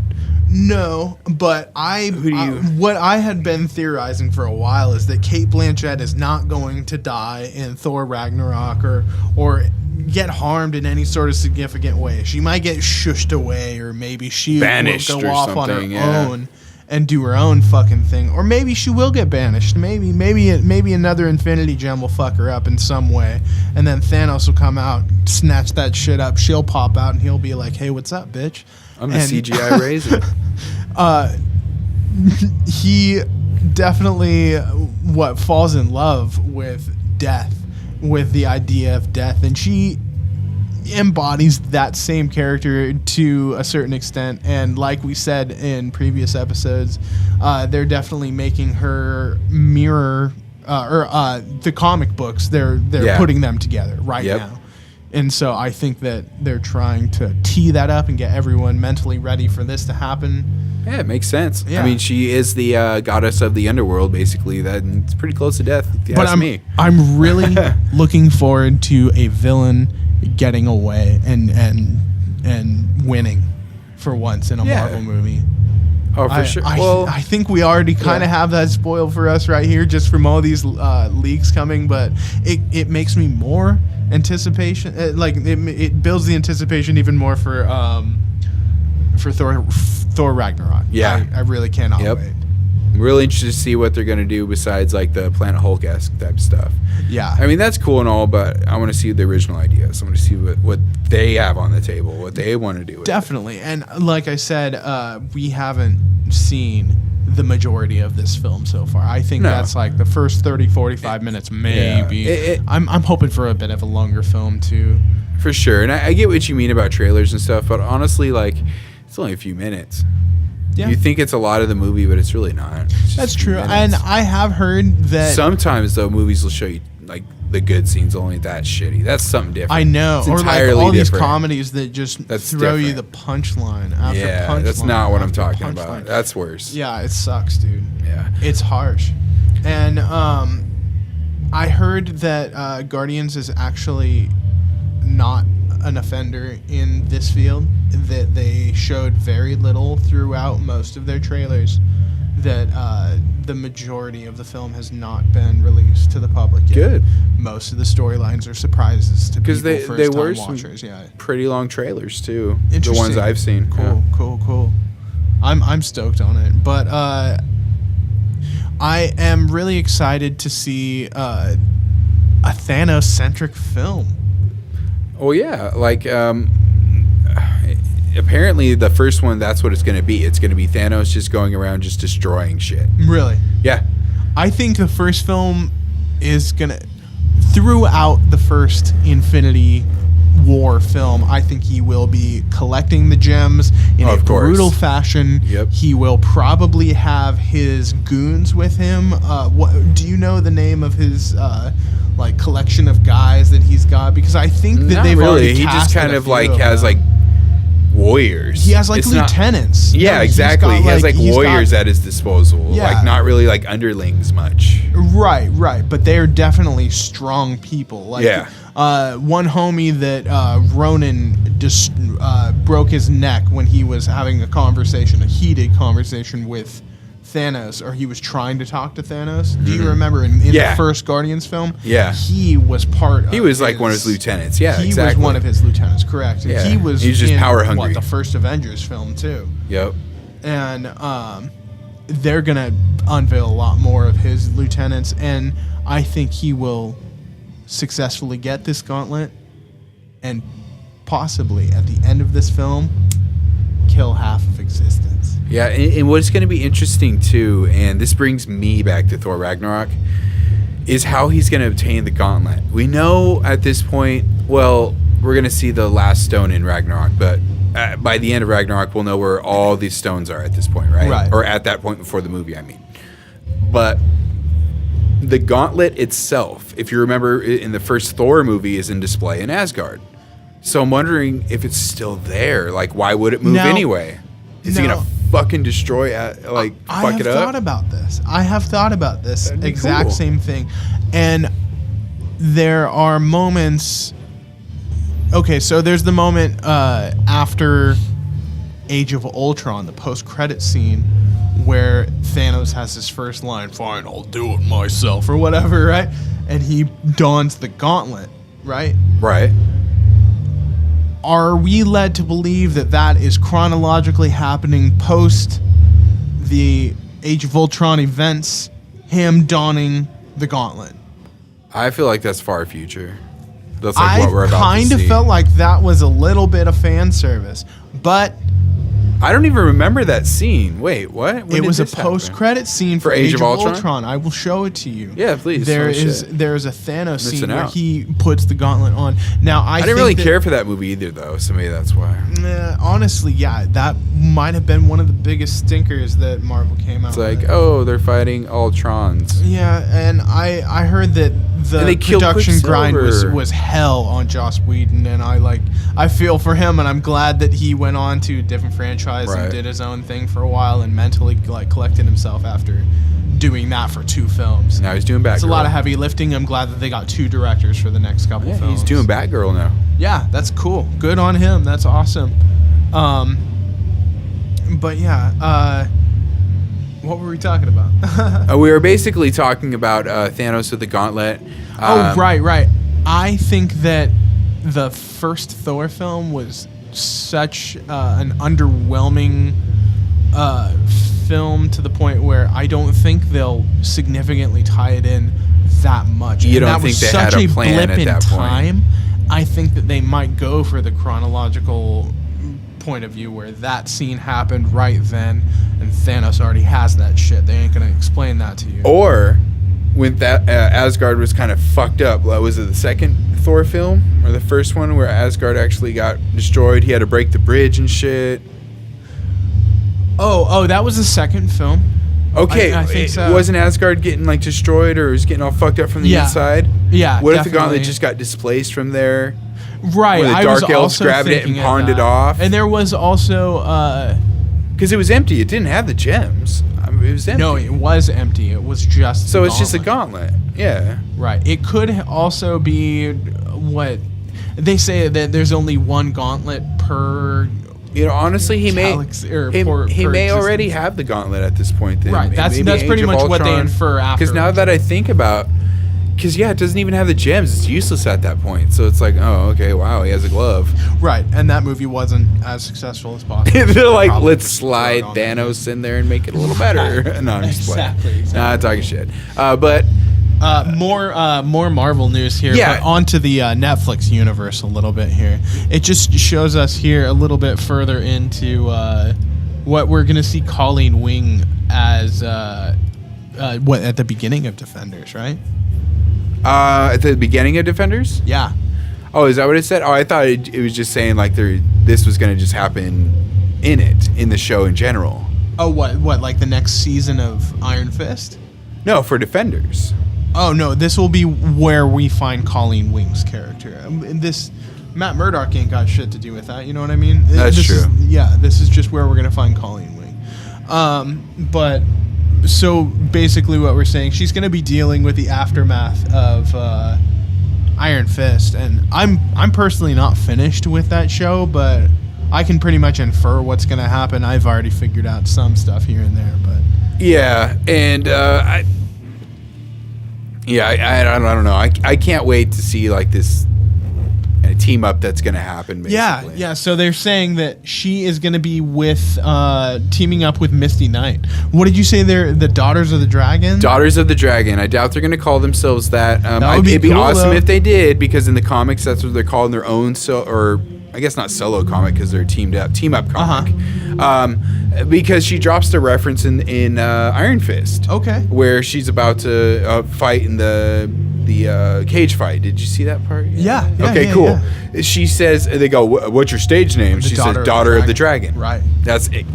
No, but what I had been theorizing for a while is that Cate Blanchett is not going to die in Thor Ragnarok or get harmed in any sort of significant way. She might get shushed away, or maybe she banished will go off on her yeah. own and do her own fucking thing, or maybe she will get banished. Maybe another Infinity Gem will fuck her up in some way, and then Thanos will come out, snatch that shit up. She'll pop out, and he'll be like, "Hey, what's up, bitch?" I'm the CGI raisin. He definitely falls in love with death, with the idea of death, and she embodies that same character to a certain extent. And like we said in previous episodes, they're definitely making her mirror the comic books. They're putting them together right now. And so I think that they're trying to tee that up and get everyone mentally ready for this to happen. Yeah, it makes sense. Yeah. I mean, she is the goddess of the underworld, basically. That's pretty close to death, if you ask me. I'm really looking forward to a villain getting away and winning for once in a Marvel movie. Oh, for sure. I think we already kind of have that spoiled for us right here just from all these leaks coming, but it makes me more anticipation. It builds the anticipation even more for Thor Ragnarok. Yeah. I really cannot wait. I'm really interested to see what they're going to do besides like the Planet Hulk-esque type stuff. Yeah. I mean, that's cool and all, but I want to see the original ideas. I want to see what they have on the table, what they want to do with Definitely. And like I said, we haven't seen the majority of this film so far. I think that's like the first 30, 45 minutes, maybe. Yeah. I'm hoping for a bit of a longer film, too. For sure. And I get what you mean about trailers and stuff, but honestly, like, it's only a few minutes. Yeah. You think it's a lot of the movie, but it's really not. It's That's true. And I have heard that sometimes though movies will show you like the good scenes only that shitty. That's something different. I know. It's or entirely like all different. these comedies that just throw you the punchline after punchline. That's not what I'm talking about. That's worse. Yeah, it sucks, dude. Yeah. It's harsh. And I heard that Guardians is actually not an offender in this field, that they showed very little throughout most of their trailers, that the majority of the film has not been released to the public yet. Good. Most of the storylines are surprises to people, they were watchers. Some pretty long trailers too. Interesting. The ones I've seen. Cool. I'm stoked on it, but I am really excited to see a Thanos-centric film. Well, yeah, like apparently the first one, that's what it's going to be. It's going to be Thanos just going around just destroying shit. Really? Yeah. I think the first film is going to, throughout the first Infinity War film, I think he will be collecting the gems in a brutal fashion. Yep. He will probably have his goons with him. Do you know the name of his like collection of guys that he's got? Because I think that they've already he just kind of like has like warriors. He has like lieutenants. Exactly. He has like warriors at his disposal. Yeah. Like not really like underlings much. Right. But they're definitely strong people. Like one homie that Ronan just broke his neck when he was having a heated conversation with Thanos, or he was trying to talk to Thanos. Do you remember in the first Guardians film? Yeah. He was He was like one of his lieutenants. Yeah, he was one of his lieutenants, correct. Yeah. He was just in, power hungry. The first Avengers film, too. Yep. And they're going to unveil a lot more of his lieutenants, and I think he will successfully get this gauntlet and possibly, at the end of this film, kill half of existence. Yeah, and what's going to be interesting too, and this brings me back to Thor Ragnarok, is how he's going to obtain the gauntlet. We know at this point, well, we're going to see the last stone in Ragnarok, but by the end of Ragnarok, we'll know where all these stones are at this point, right? Right. Or at that point before the movie, I mean. But the gauntlet itself, if you remember in the first Thor movie, is in display in Asgard. So I'm wondering if it's still there. Like, why would it move anyway? Is he going to fucking destroy, fuck it up? I have thought about this. Exact same thing. And there are moments... Okay, so there's the moment after Age of Ultron, the post-credit scene, where Thanos has his first line, "Fine, I'll do it myself," or whatever, right? And he dons the gauntlet, right? Right. Are we led to believe that that is chronologically happening post the Age of Ultron events, him donning the gauntlet? I feel like that's far future. That's like what we're about to see. I kind of felt like that was a little bit of fan service, but I don't even remember that scene. Wait, what? It was a post-credit scene for Age of Ultron. I will show it to you. Yeah, please. There is a Thanos scene where he puts the gauntlet on. Now I didn't really care for that movie either, though. So maybe that's why. Honestly, yeah, that might have been one of the biggest stinkers that Marvel came out. It's like, oh, they're fighting Ultrons. Yeah, and I heard that the production grind was hell on Joss Whedon, and I feel for him, and I'm glad that he went on to a different franchise and did his own thing for a while, and mentally collected himself after doing that for 2 films. Now he's doing Batgirl. It's a lot of heavy lifting. I'm glad that they got 2 directors for the next couple films. He's doing Batgirl now. Yeah, that's cool. Good on him. That's awesome. But yeah, what were we talking about? We were basically talking about Thanos with the gauntlet. Right. I think that the first Thor film was such an underwhelming film to the point where I don't think they'll significantly tie it in that much. You don't think they had a plan at that point? I think that they might go for the chronological point of view where that scene happened right then, and Thanos already has that shit. They ain't gonna explain that to you. Or when that Asgard was kind of fucked up. Was it the second Thor film or the first one where Asgard actually got destroyed? He had to break the bridge and shit. Oh, that was the second film. Okay, I think so. Wasn't Asgard getting destroyed, or was getting all fucked up from the inside? Yeah. What if the gauntlet just got displaced from there? Right. Where the Dark Elves grabbed it and pawned it off. And there was also because it was empty. It didn't have the gems. It was empty. No, it was empty. It was just so it's just a gauntlet. Yeah. Right. It could also be what they say that there's only one gauntlet per. Honestly, he may already have the gauntlet at this point. Then. Right. That's pretty much what they infer after. Because now that I think about, it doesn't even have the gems. It's useless at that point. So it's like, oh, okay, wow, he has a glove. Right. And that movie wasn't as successful as possible. They're like, let's slide Thanos in there and make it a little better. No, I'm just playing. Exactly. Nah, talking shit. But. More Marvel news here. Yeah. But onto the Netflix universe a little bit here. It just shows us here a little bit further into what we're going to see Colleen Wing as at the beginning of Defenders, right? At the beginning of Defenders? Yeah. Oh, is that what it said? Oh, I thought it was just saying this was going to just happen in the show in general. Oh, what? Like the next season of Iron Fist? No, for Defenders. Oh, no, this will be where we find Colleen Wing's character. This Matt Murdock ain't got shit to do with that, you know what I mean? That's true. This is just where we're going to find Colleen Wing. But, so basically what we're saying, she's going to be dealing with the aftermath of Iron Fist, and I'm personally not finished with that show, but I can pretty much infer what's going to happen. I've already figured out some stuff here and there, but... Yeah, and I don't know. I can't wait to see this kind of team up that's going to happen. Basically. Yeah. So they're saying that she is going to be with teaming up with Misty Knight. What did you say? They're the Daughters of the Dragon. Daughters of the Dragon. I doubt they're going to call themselves that. That would be it'd be cool, awesome though. if they did, because in the comics that's what they're calling their own. I guess not solo comic because they're team up comic. Because she drops the reference in Iron Fist. Okay. Where she's about to fight in the cage fight. Did you see that part? Yeah. Okay, cool. Yeah. She says, they go, "What's your stage name?" She says, "Daughter of the Dragon." Right. That's a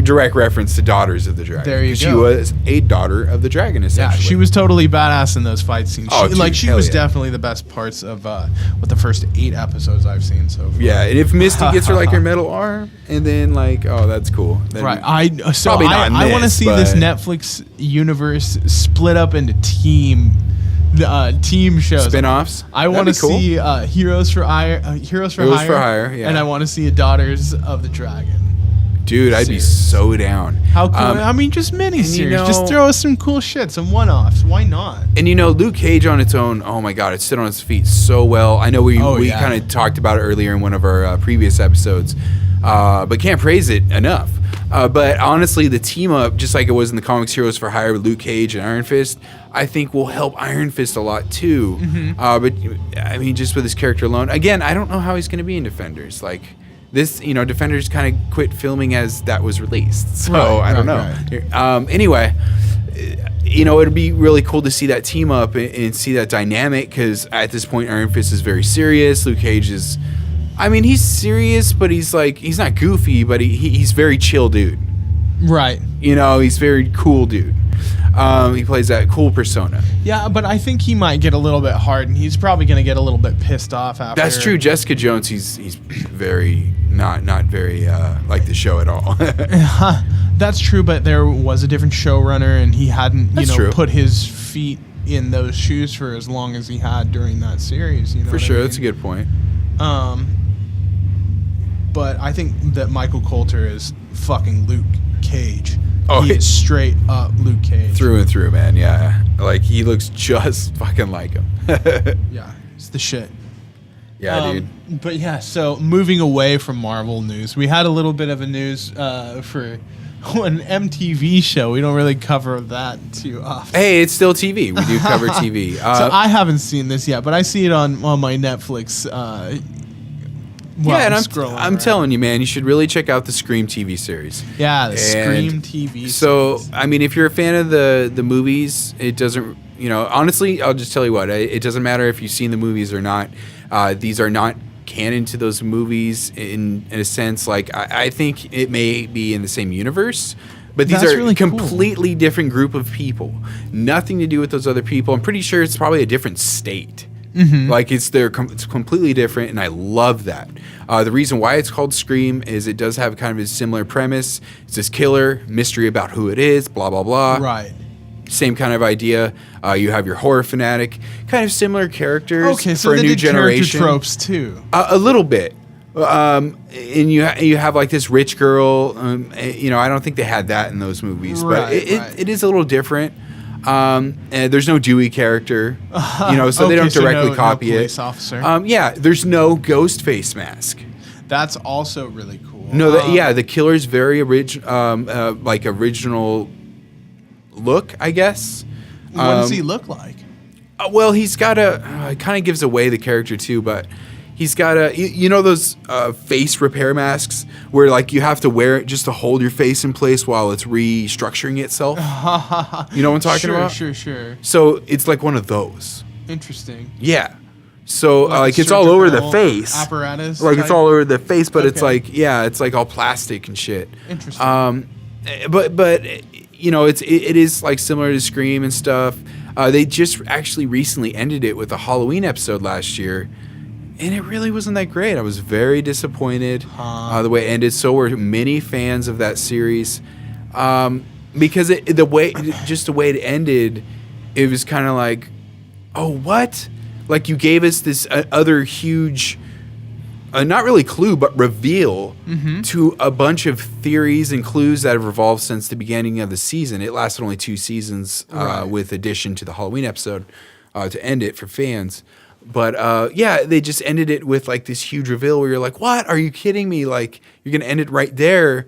direct reference to Daughters of the Dragon. There you go. She was a daughter of the dragon, essentially. Yeah, she was totally badass in those fight scenes. Oh, dude, she was definitely the best parts of what the first 8 episodes I've seen so far. Yeah, and if Misty gets her like her metal arm, and then like, oh, that's cool. Then right. I want to see this Netflix universe split up into team shows. Spin-offs? I want to see Heroes for Hire, yeah. And I want to see Daughters of the Dragon. Dude, I'd be so down. How cool? I mean, just miniseries. Just throw us some cool shit, some one-offs. Why not? And Luke Cage on its own, oh my God, it stood on its feet so well. I know we kind of talked about it earlier in one of our previous episodes, but can't praise it enough. But honestly, the team up, just like it was in the comics Heroes for Hire with Luke Cage and Iron Fist, I think will help Iron Fist a lot too. Mm-hmm. But I mean, just with his character alone, again, I don't know how he's going to be in Defenders. Like, this, Defenders kind of quit filming as that was released. So I don't know. Right. Anyway, it'd be really cool to see that team up and see that dynamic, because at this point, Iron Fist is very serious. Luke Cage is, I mean, he's serious, but he's not goofy, but he's very chill dude. Right. He's very cool dude. He plays that cool persona. Yeah, but I think he might get a little bit hard, and he's probably going to get a little bit pissed off after. That's true. Jessica Jones, he's very not very like the show at all. That's true, but there was a different showrunner, and he hadn't put his feet in those shoes for as long as he had during that series. For sure, that's a good point. But I think that Michael Coulter is fucking Luke Cage. Oh, he is straight up Luke Cage. Through and through, man, yeah. Like, he looks just fucking like him. Yeah, it's the shit. Yeah, dude. But yeah, so moving away from Marvel news, we had a little bit of a news for an MTV show. We don't really cover that too often. Hey, it's still TV. We do cover TV. So I haven't seen this yet, but I see it on my Netflix. I'm telling you, man, you should really check out the Scream TV series. Yeah, the Scream TV series. So, I mean, if you're a fan of the movies, it doesn't, honestly, I'll just tell you what, it doesn't matter if you've seen the movies or not. These are not canon to those movies in a sense. Like, I think it may be in the same universe, but these are really completely different group of people. Nothing to do with those other people. I'm pretty sure it's probably a different state. Mm-hmm. Like, it's completely different, and I love that. The reason why it's called Scream is it does have kind of a similar premise. It's this killer, mystery about who it is, blah, blah, blah. Right. Same kind of idea. You have your horror fanatic, kind of similar characters so for a new generation. Tropes too. A little bit. And you have like this rich girl. I don't think they had that in those movies, but it is a little different. And there's no Dewey character, so they don't directly copy no police officer. There's no ghost face mask. That's also really cool. No, the killer's very original look, I guess. What does he look like? Well, he's got it kind of gives away the character too, but he's got those face repair masks where like you have to wear it just to hold your face in place while it's restructuring itself. You know what I'm talking about? Sure. So it's like one of those. Interesting. Yeah. So like it's all over the face. Apparatus. Like it's all over the face, but it's like all plastic and shit. Interesting. But it is like similar to Scream and stuff. They just actually recently ended it with a Halloween episode last year. And it really wasn't that great. I was very disappointed the way it ended. So were many fans of that series, because the way it ended, it was kind of like, oh, what? Like you gave us this other huge, not really clue, but reveal to a bunch of theories and clues that have revolved since the beginning of the season. It lasted only 2 seasons, with addition to the Halloween episode to end it for fans. But they just ended it with like this huge reveal where you're like, what? Are you kidding me? Like you're going to end it right there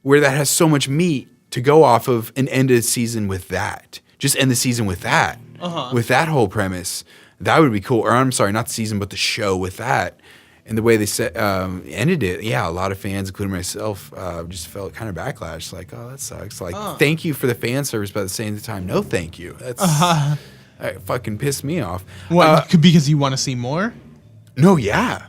where that has so much meat to go off of and end a season with that. Just end the season with that. With that whole premise. That would be cool. Or I'm sorry, not the season, but the show with that. and the way they ended it, yeah, a lot of fans, including myself, just felt kind of backlash. Like, oh, that sucks. Like, thank you for the fan service, but at the same time, no, thank you. That's that fucking pissed me off. What? Because you want to see more? No, yeah.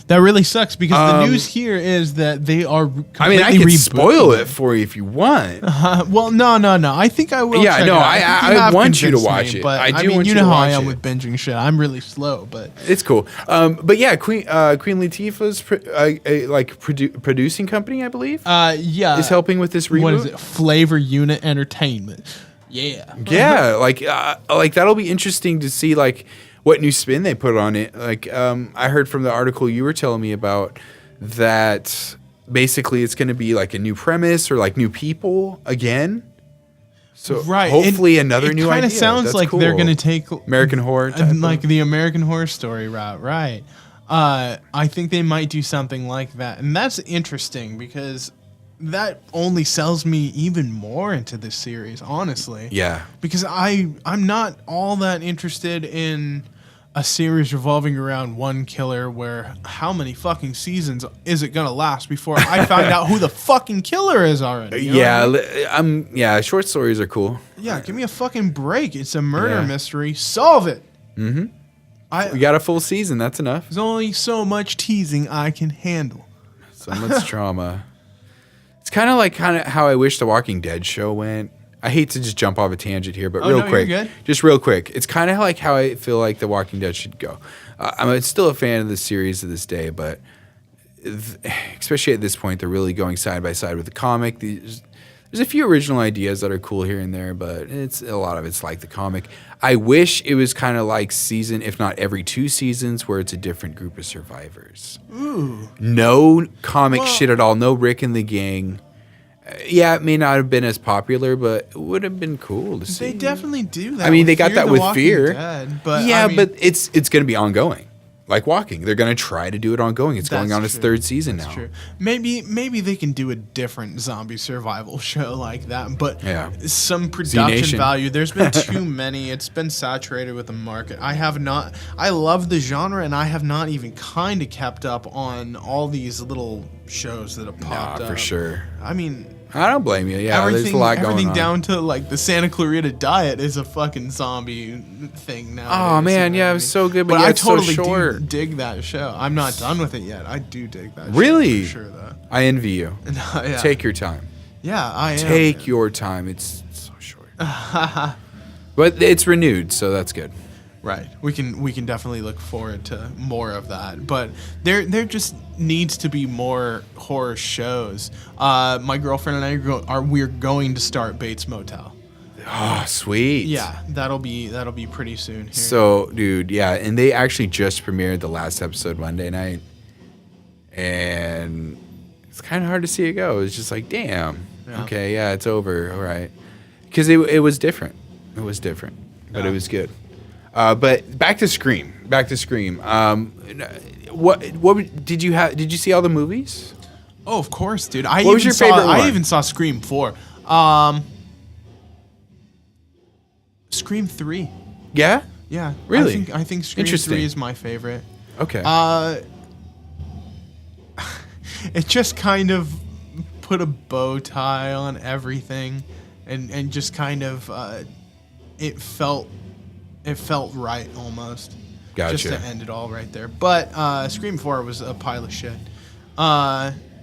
That really sucks because the news here is that they are completely I mean, I can spoil it for you if you want. Well, no. I think I will. Yeah, check no, it out. I want you to watch it. But I do mean, want you you know to how I watch am it. with binging shit. I'm really slow, but It's cool. But yeah, Queen Latifah's producing company, I believe, yeah, is helping with this reboot. What is it? Flavor Unit Entertainment. Yeah. Yeah, like that'll be interesting to see like what new spin they put on it. Like I heard from the article you were telling me about that basically it's going to be like a new premise or like new people again. So hopefully another new idea. It kind of sounds like they're going to take American Horror type like the American Horror Story route, right? I think they might do something like that. And that's interesting because that only sells me even more into this series, honestly. Yeah. Because I'm not all that interested in a series revolving around one killer where how many fucking seasons is it going to last before I find out who the fucking killer is already? You know what I mean? Yeah, short stories are cool. Yeah, give me a fucking break. It's a murder mystery. Solve it. We got a full season. That's enough. There's only so much teasing I can handle. So much trauma. It's kind of how I wish the Walking Dead show went. I hate to just jump off a tangent here, but real quick. You're good. Just real quick. It's kind of like how I feel like the Walking Dead should go. I'm still a fan of the series to this day, but especially at this point, they're really going side by side with the comic. There's a few original ideas that are cool here and there, but a lot of it's like the comic. I wish it was kind of like season, if not every 2 seasons, where it's a different group of survivors. Ooh. No comic shit at all. No Rick and the gang. Yeah, it may not have been as popular, but it would have been cool to see. They definitely do that. I mean, they got that with Fear. Dead, but yeah, I mean, but it's going to be ongoing. Like Walking, they're going to try to do it ongoing. It's going on its 3rd season now. True. Maybe they can do a different zombie survival show like that, but some production value. There's been too many. It's been saturated with the market. I love the genre, and I have not even kind of kept up on all these little shows that have popped up. For sure. I mean, I don't blame you. Yeah, there's a lot going on. Everything down to like the Santa Clarita Diet is a fucking zombie thing now. Oh man, yeah, it was so good, but I it's totally so short. do dig that show. I'm not done with it yet. I do dig that. Really? Show for sure, though. I envy you. Yeah. Take your time. Yeah, I am. Take your time. It's so short. But it's renewed, so that's good. Right. We can definitely look forward to more of that. But there just needs to be more horror shows. My girlfriend and I we're going to start Bates Motel. Oh, sweet. Yeah, that'll be pretty soon here. So, dude, yeah, and they actually just premiered the last episode Monday night. And it's kind of hard to see it go. It's just like, damn. Yeah. Okay, yeah, it's over. All right. Because it was different. It was different, but it was good. But back to Scream. What did you have? Did you see all the movies? Oh, of course, dude. What was your favorite one? I even saw Scream 4. Scream 3. Yeah? Yeah. Really? I think Scream 3 is my favorite. Okay. It just kind of put a bow tie on everything and just kind of it felt right almost. Gotcha. Just to end it all right there. But Scream 4 was a pile of shit.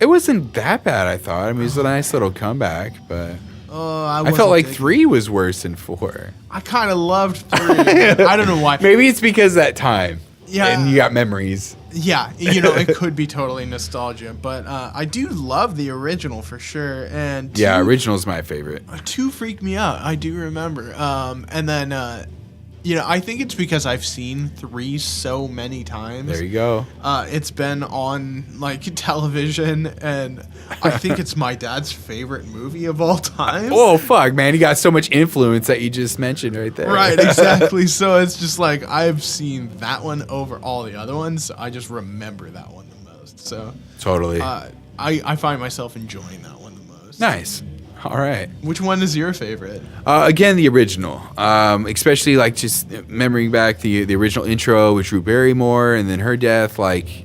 It wasn't that bad, I thought. I mean, it was a nice little comeback, but I felt like 3 was worse than 4. I kind of loved 3. I don't know why. Maybe it's because that time. Yeah. And you got memories. Yeah, it could be totally nostalgia, but I do love the original for sure. And 2, original's my favorite. 2 freaked me out. I do remember. And then I think it's because I've seen 3 so many times. There you go. It's been on like television, and I think it's my dad's favorite movie of all time. Oh fuck, man! He got so much influence that you just mentioned right there. Right, exactly. So it's just like I've seen that one over all the other ones. So I just remember that one the most. So totally. I find myself enjoying that one the most. Nice. All right. Which one is your favorite? Again, the original. Especially like just remembering back the original intro with Drew Barrymore and then her death. Like,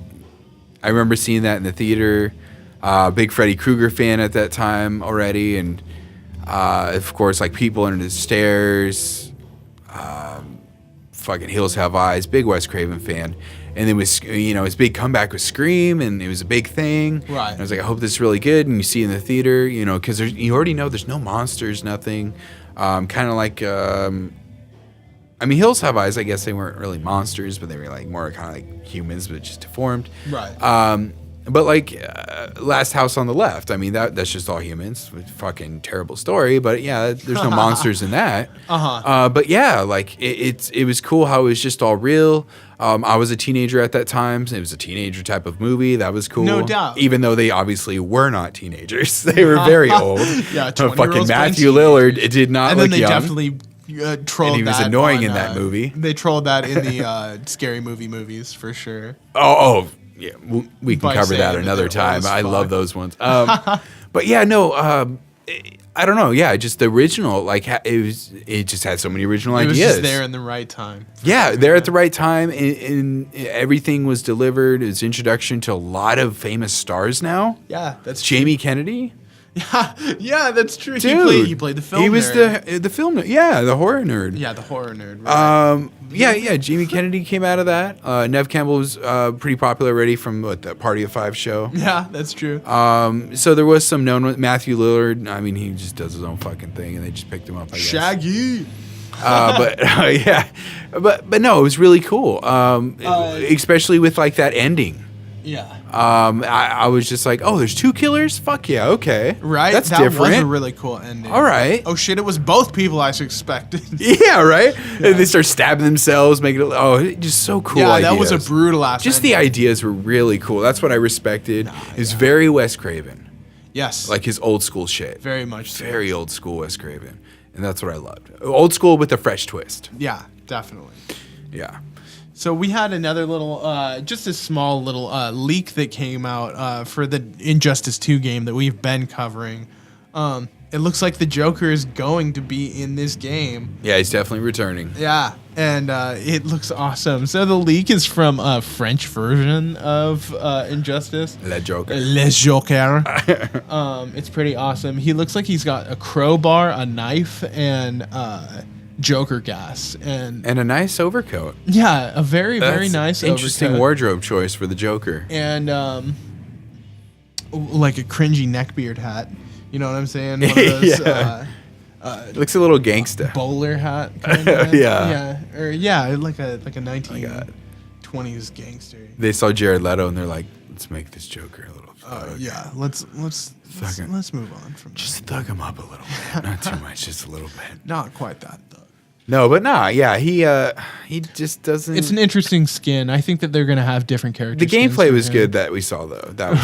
I remember seeing that in the theater. Big Freddy Krueger fan at that time already, and of course, like People Under the Stairs, fucking Hills Have Eyes, big Wes Craven fan. And then his big comeback with Scream, and it was a big thing. Right. And I was like, I hope this is really good. And you see it in the theater, because you already know there's no monsters, nothing. Kind of like, Hills Have Eyes, I guess they weren't really monsters, but they were like more kind of like humans, but just deformed. Right. But like Last House on the Left, that's just all humans. Fucking terrible story, but yeah, there's no monsters in that. But yeah, like it was cool how it was just all real. I was a teenager at that time. It was a teenager type of movie. That was cool. No doubt. Even though they obviously were not teenagers, they were very old. Yeah, fucking Matthew Lillard did not look young. And then they definitely trolled that. And he was annoying in that movie. They trolled that in the Scary Movie movies for sure. Oh. Yeah, we can By cover that saying another that they're time. old as I fuck. love those ones. But yeah, no, I don't know. Yeah, just the original, like it just had so many original It was ideas. just there in the right time. Yeah, there at the right time, and everything was delivered. It's introduction to a lot of famous stars now. Yeah, that's Jamie Kennedy. Yeah, that's true. Dude, He played the film. He was nerd. the film nerd. Yeah, the horror nerd. Yeah, the horror nerd. Right. Yeah. Jamie Kennedy came out of that. Nev Campbell was pretty popular already from the Party of Five show. Yeah, that's true. So there was some known. Matthew Lillard. He just does his own fucking thing, and they just picked him up. I guess. Shaggy. Yeah, but no, it was really cool. Especially with like that ending. Yeah. I was just like, oh, there's two killers? Fuck yeah, okay. Right? That's that different. was a really cool ending. All right. Oh shit, it was both people I expected. Yeah, right? Yeah. And they start stabbing themselves, making it, just so cool. Yeah, ideas. that was a brutal ass Just ending. the ideas were really cool. That's what I respected. It's very Wes Craven. Yes. Like his old school shit. Very much so. Very old school Wes Craven. And that's what I loved. Old school with a fresh twist. Yeah, definitely. Yeah. So we had another little, just a small little leak that came out for the Injustice 2 game that we've been covering. It looks like the Joker is going to be in this game. Yeah, he's definitely returning. Yeah, and it looks awesome. So the leak is from a French version of Injustice. Le Joker. Le Joker. It's pretty awesome. He looks like he's got a crowbar, a knife, and Joker gas. And a nice overcoat. yeah, a very nice interesting overcoat. wardrobe choice for the Joker. And like a cringy neckbeard hat. You know what I'm saying? One of those Yeah. It looks a little gangsta. bowler hat. Kinda. Yeah. Like a 1920s gangster. They saw Jared Leto and they're like, let's make this Joker a little thug. Yeah, let's move on from Just thug him up a little bit. Not too much, just a little bit. that. Not quite that though. No, but yeah, he just doesn't. It's an interesting skin. I think that they're gonna have different the characters. gameplay was good that we saw though. That was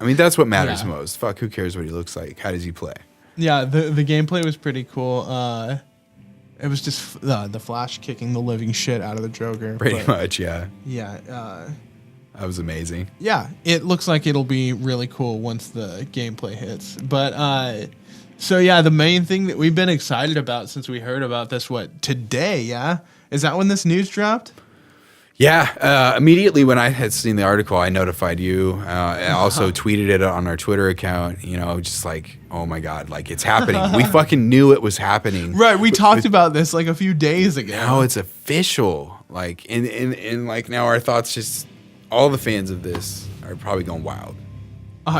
cool. That's what matters most. Fuck, who cares what he looks like? How does he play? Yeah, the gameplay was pretty cool. It was just the Flash kicking the living shit out of the Joker. Pretty much, yeah. Yeah. That was amazing. Yeah, it looks like it'll be really cool once the gameplay hits. But so yeah, the main thing that we've been excited about since we heard about this, today? Yeah, is that when this news dropped? Yeah, immediately when I had seen the article, I notified you. I also tweeted it on our Twitter account. Just like, oh my god, like it's happening. We fucking knew it was happening. Right, we talked about this like a few days ago. Now it's official. Like, and like now our thoughts just all the fans of this are probably going wild.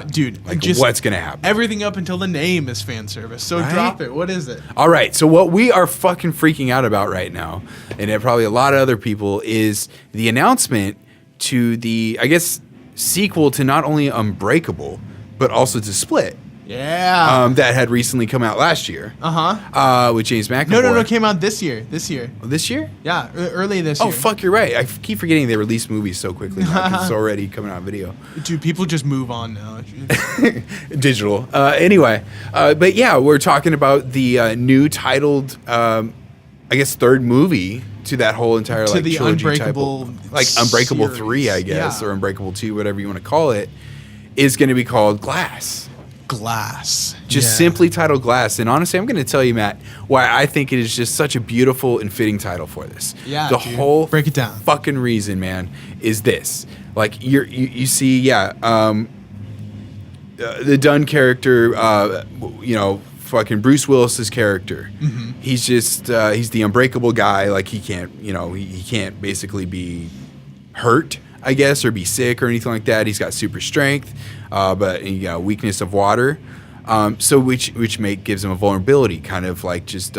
Dude, Like, just what's gonna happen? everything up until the name is fan service. So Right? drop it. What is it? All right, so what we are fucking freaking out about right now, and probably a lot of other people, is the announcement to the, I guess, sequel to not only Unbreakable, but also to Split. Yeah. That had recently come out last year. With James McAvoy. No, it came out this year. This year. Oh, this year? Yeah, early this year. Oh, fuck, you're right. I keep forgetting they release movies so quickly now 'cause it's already coming out on video. Dude, people just move on now. Digital. Anyway, but yeah, we're talking about the new titled, I guess, third movie to that whole entire To like the trilogy Unbreakable type, like Unbreakable series. 3, I guess, Yeah. or Unbreakable 2, whatever you want to call it, is going to be called Glass. Glass. Just simply titled Glass. And honestly, I'm going to tell you, Matt, why I think it is just such a beautiful and fitting title for this. Yeah, the dude. whole Break it down. fucking reason, man, is this. Like, you see, the Dunn character, fucking Bruce Willis's character. Mm-hmm. He's just he's the unbreakable guy. Like, he can't, he can't basically be hurt, I guess, or be sick or anything like that. He's got super strength, but weakness of water. So which gives him a vulnerability, kind of like just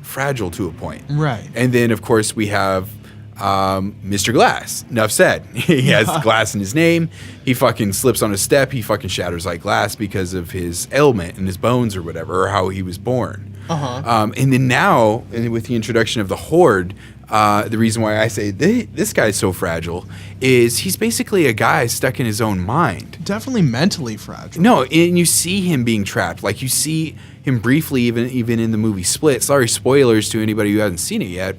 fragile to a point. Right. And then of course we have Mr. Glass. Enough said. He has glass in his name. He fucking slips on a step. He fucking shatters like glass because of his ailment in his bones or whatever, or how he was born. And then now, with the introduction of the Horde, the reason why I say this guy's so fragile is he's basically a guy stuck in his own mind. Definitely mentally fragile. No, and you see him being trapped. Like, you see him briefly, even in the movie Split. Sorry, spoilers to anybody who hasn't seen it yet.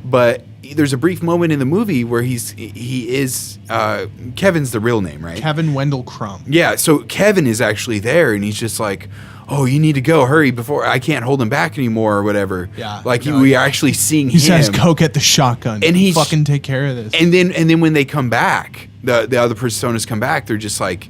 But there's a brief moment in the movie where he is Kevin's the real name, right? Kevin Wendell Crumb. Yeah, so Kevin is actually there, and he's just like, oh, you need to go, hurry, before I can't hold him back anymore or whatever. Yeah. Like, we are actually seeing him. He says, go get the shotgun and he's fucking take care of this. And then when they come back, the other personas come back, they're just like,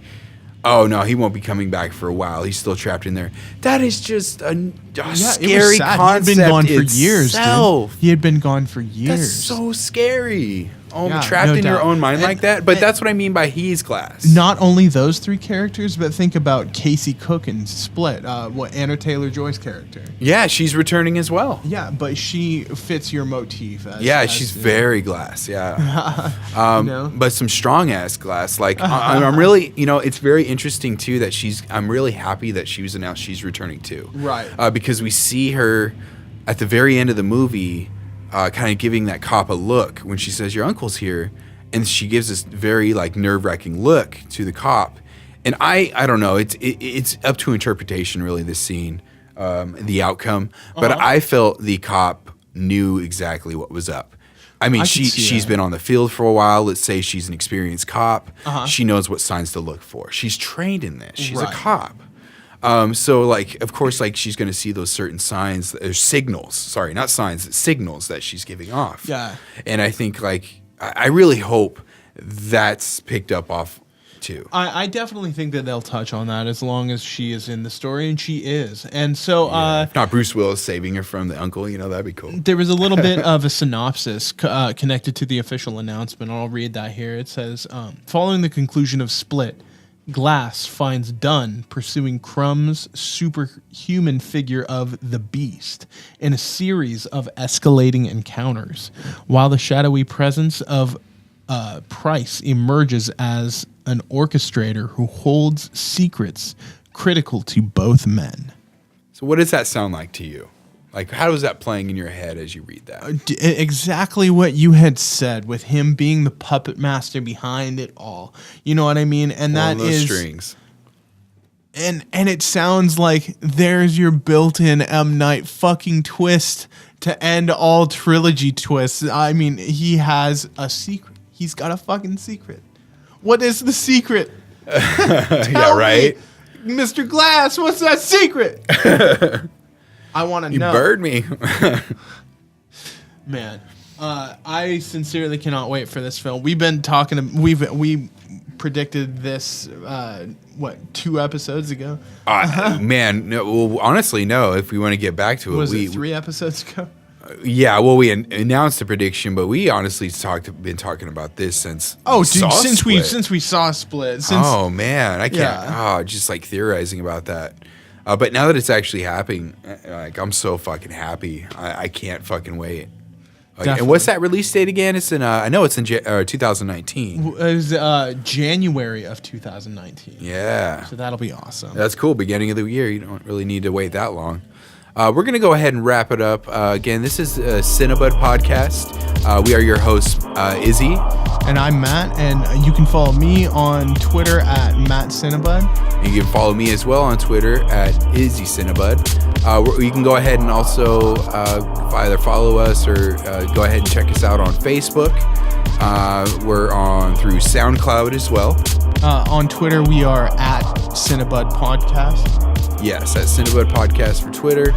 oh no, he won't be coming back for a while. He's still trapped in there. That is just a scary concept. He had been gone for years, dude. He had been gone for years. That's so scary. Oh, Yeah, trapped no in your doubt. own mind like that. But that's what I mean by he's Glass. Not only those three characters, but think about Casey Cook in Split, Anna Taylor-Joy's character. Yeah, she's returning as well. Yeah, but she fits your motif. She's very Glass. Yeah, No? but some strong ass Glass. Like, I'm really, it's very interesting too that I'm really happy that she was announced she's returning too. Right. Because we see her at the very end of the movie, kind of giving that cop a look when she says, your uncle's here. And she gives this very like nerve-wracking look to the cop. And I don't know, it's up to interpretation really, this scene, the outcome. But I felt the cop knew exactly what was up. I mean, she's been on the field for a while. Let's say she's an experienced cop. She knows what signs to look for. She's trained in this. She's a cop. So, like, of course, like, she's going to see those certain signs, or signals. Sorry, not signs, signals that she's giving off. Yeah. And I think, like, I really hope that's picked up off too. I definitely think that they'll touch on that as long as she is in the story, and she is. And so, If not Bruce Willis saving her from the uncle, that'd be cool. there was a little bit of a synopsis connected to the official announcement. I'll read that here. It says, following the conclusion of Split, Glass finds Dunn pursuing Crumb's superhuman figure of the Beast in a series of escalating encounters, while the shadowy presence of Price emerges as an orchestrator who holds secrets critical to both men. So what does that sound like to you? Like, how is that playing in your head as you read that? Exactly what you had said, with him being the puppet master behind it all. You know what I mean? And that is strings. And it sounds like there's your built-in M. Night fucking twist to end all trilogy twists. I mean, he has a secret. He's got a fucking secret. What is the secret? Yeah, right? Me, Mr. Glass, what's that secret? I want to know. You bird me. Man, I sincerely cannot wait for this film. We've been talking. We predicted this. 2 episodes ago? Man, no. Well, honestly, no. If we want to get back to it, Was it 3 episodes ago? Yeah. Well, we announced the prediction, but we honestly been talking about this since. Oh, dude, since Split. we saw Split. Oh man, I can't. Just like theorizing about that. But now that it's actually happening, like, I'm so fucking happy. I can't fucking wait. And what's that release date again? It's in. I know it's in 2019. It was January of 2019. Yeah. So that'll be awesome. That's cool. Beginning of the year. You don't really need to wait that long. We're going to go ahead and wrap it up. Again, this is a Cinebud podcast. We are your hosts, Izzy. And I'm Matt, and you can follow me on Twitter at MattCinebud. And you can follow me as well on Twitter at IzzyCinebud. You can go ahead and also either follow us or go ahead and check us out on Facebook. We're on through SoundCloud as well. On Twitter, we are at Cinebud Podcast. Yes, at Cinebud Podcast for Twitter.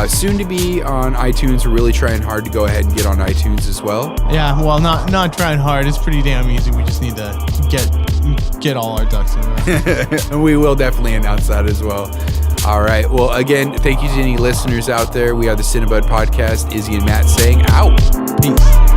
Soon to be on iTunes. We're really trying hard to go ahead and get on iTunes as well. Yeah, well, not trying hard. It's pretty damn easy. We just need to get all our ducks in a row. And we will definitely announce that as well. All right. Well, again, thank you to any listeners out there. We are the Cinebud Podcast. Izzy and Matt saying out. Peace.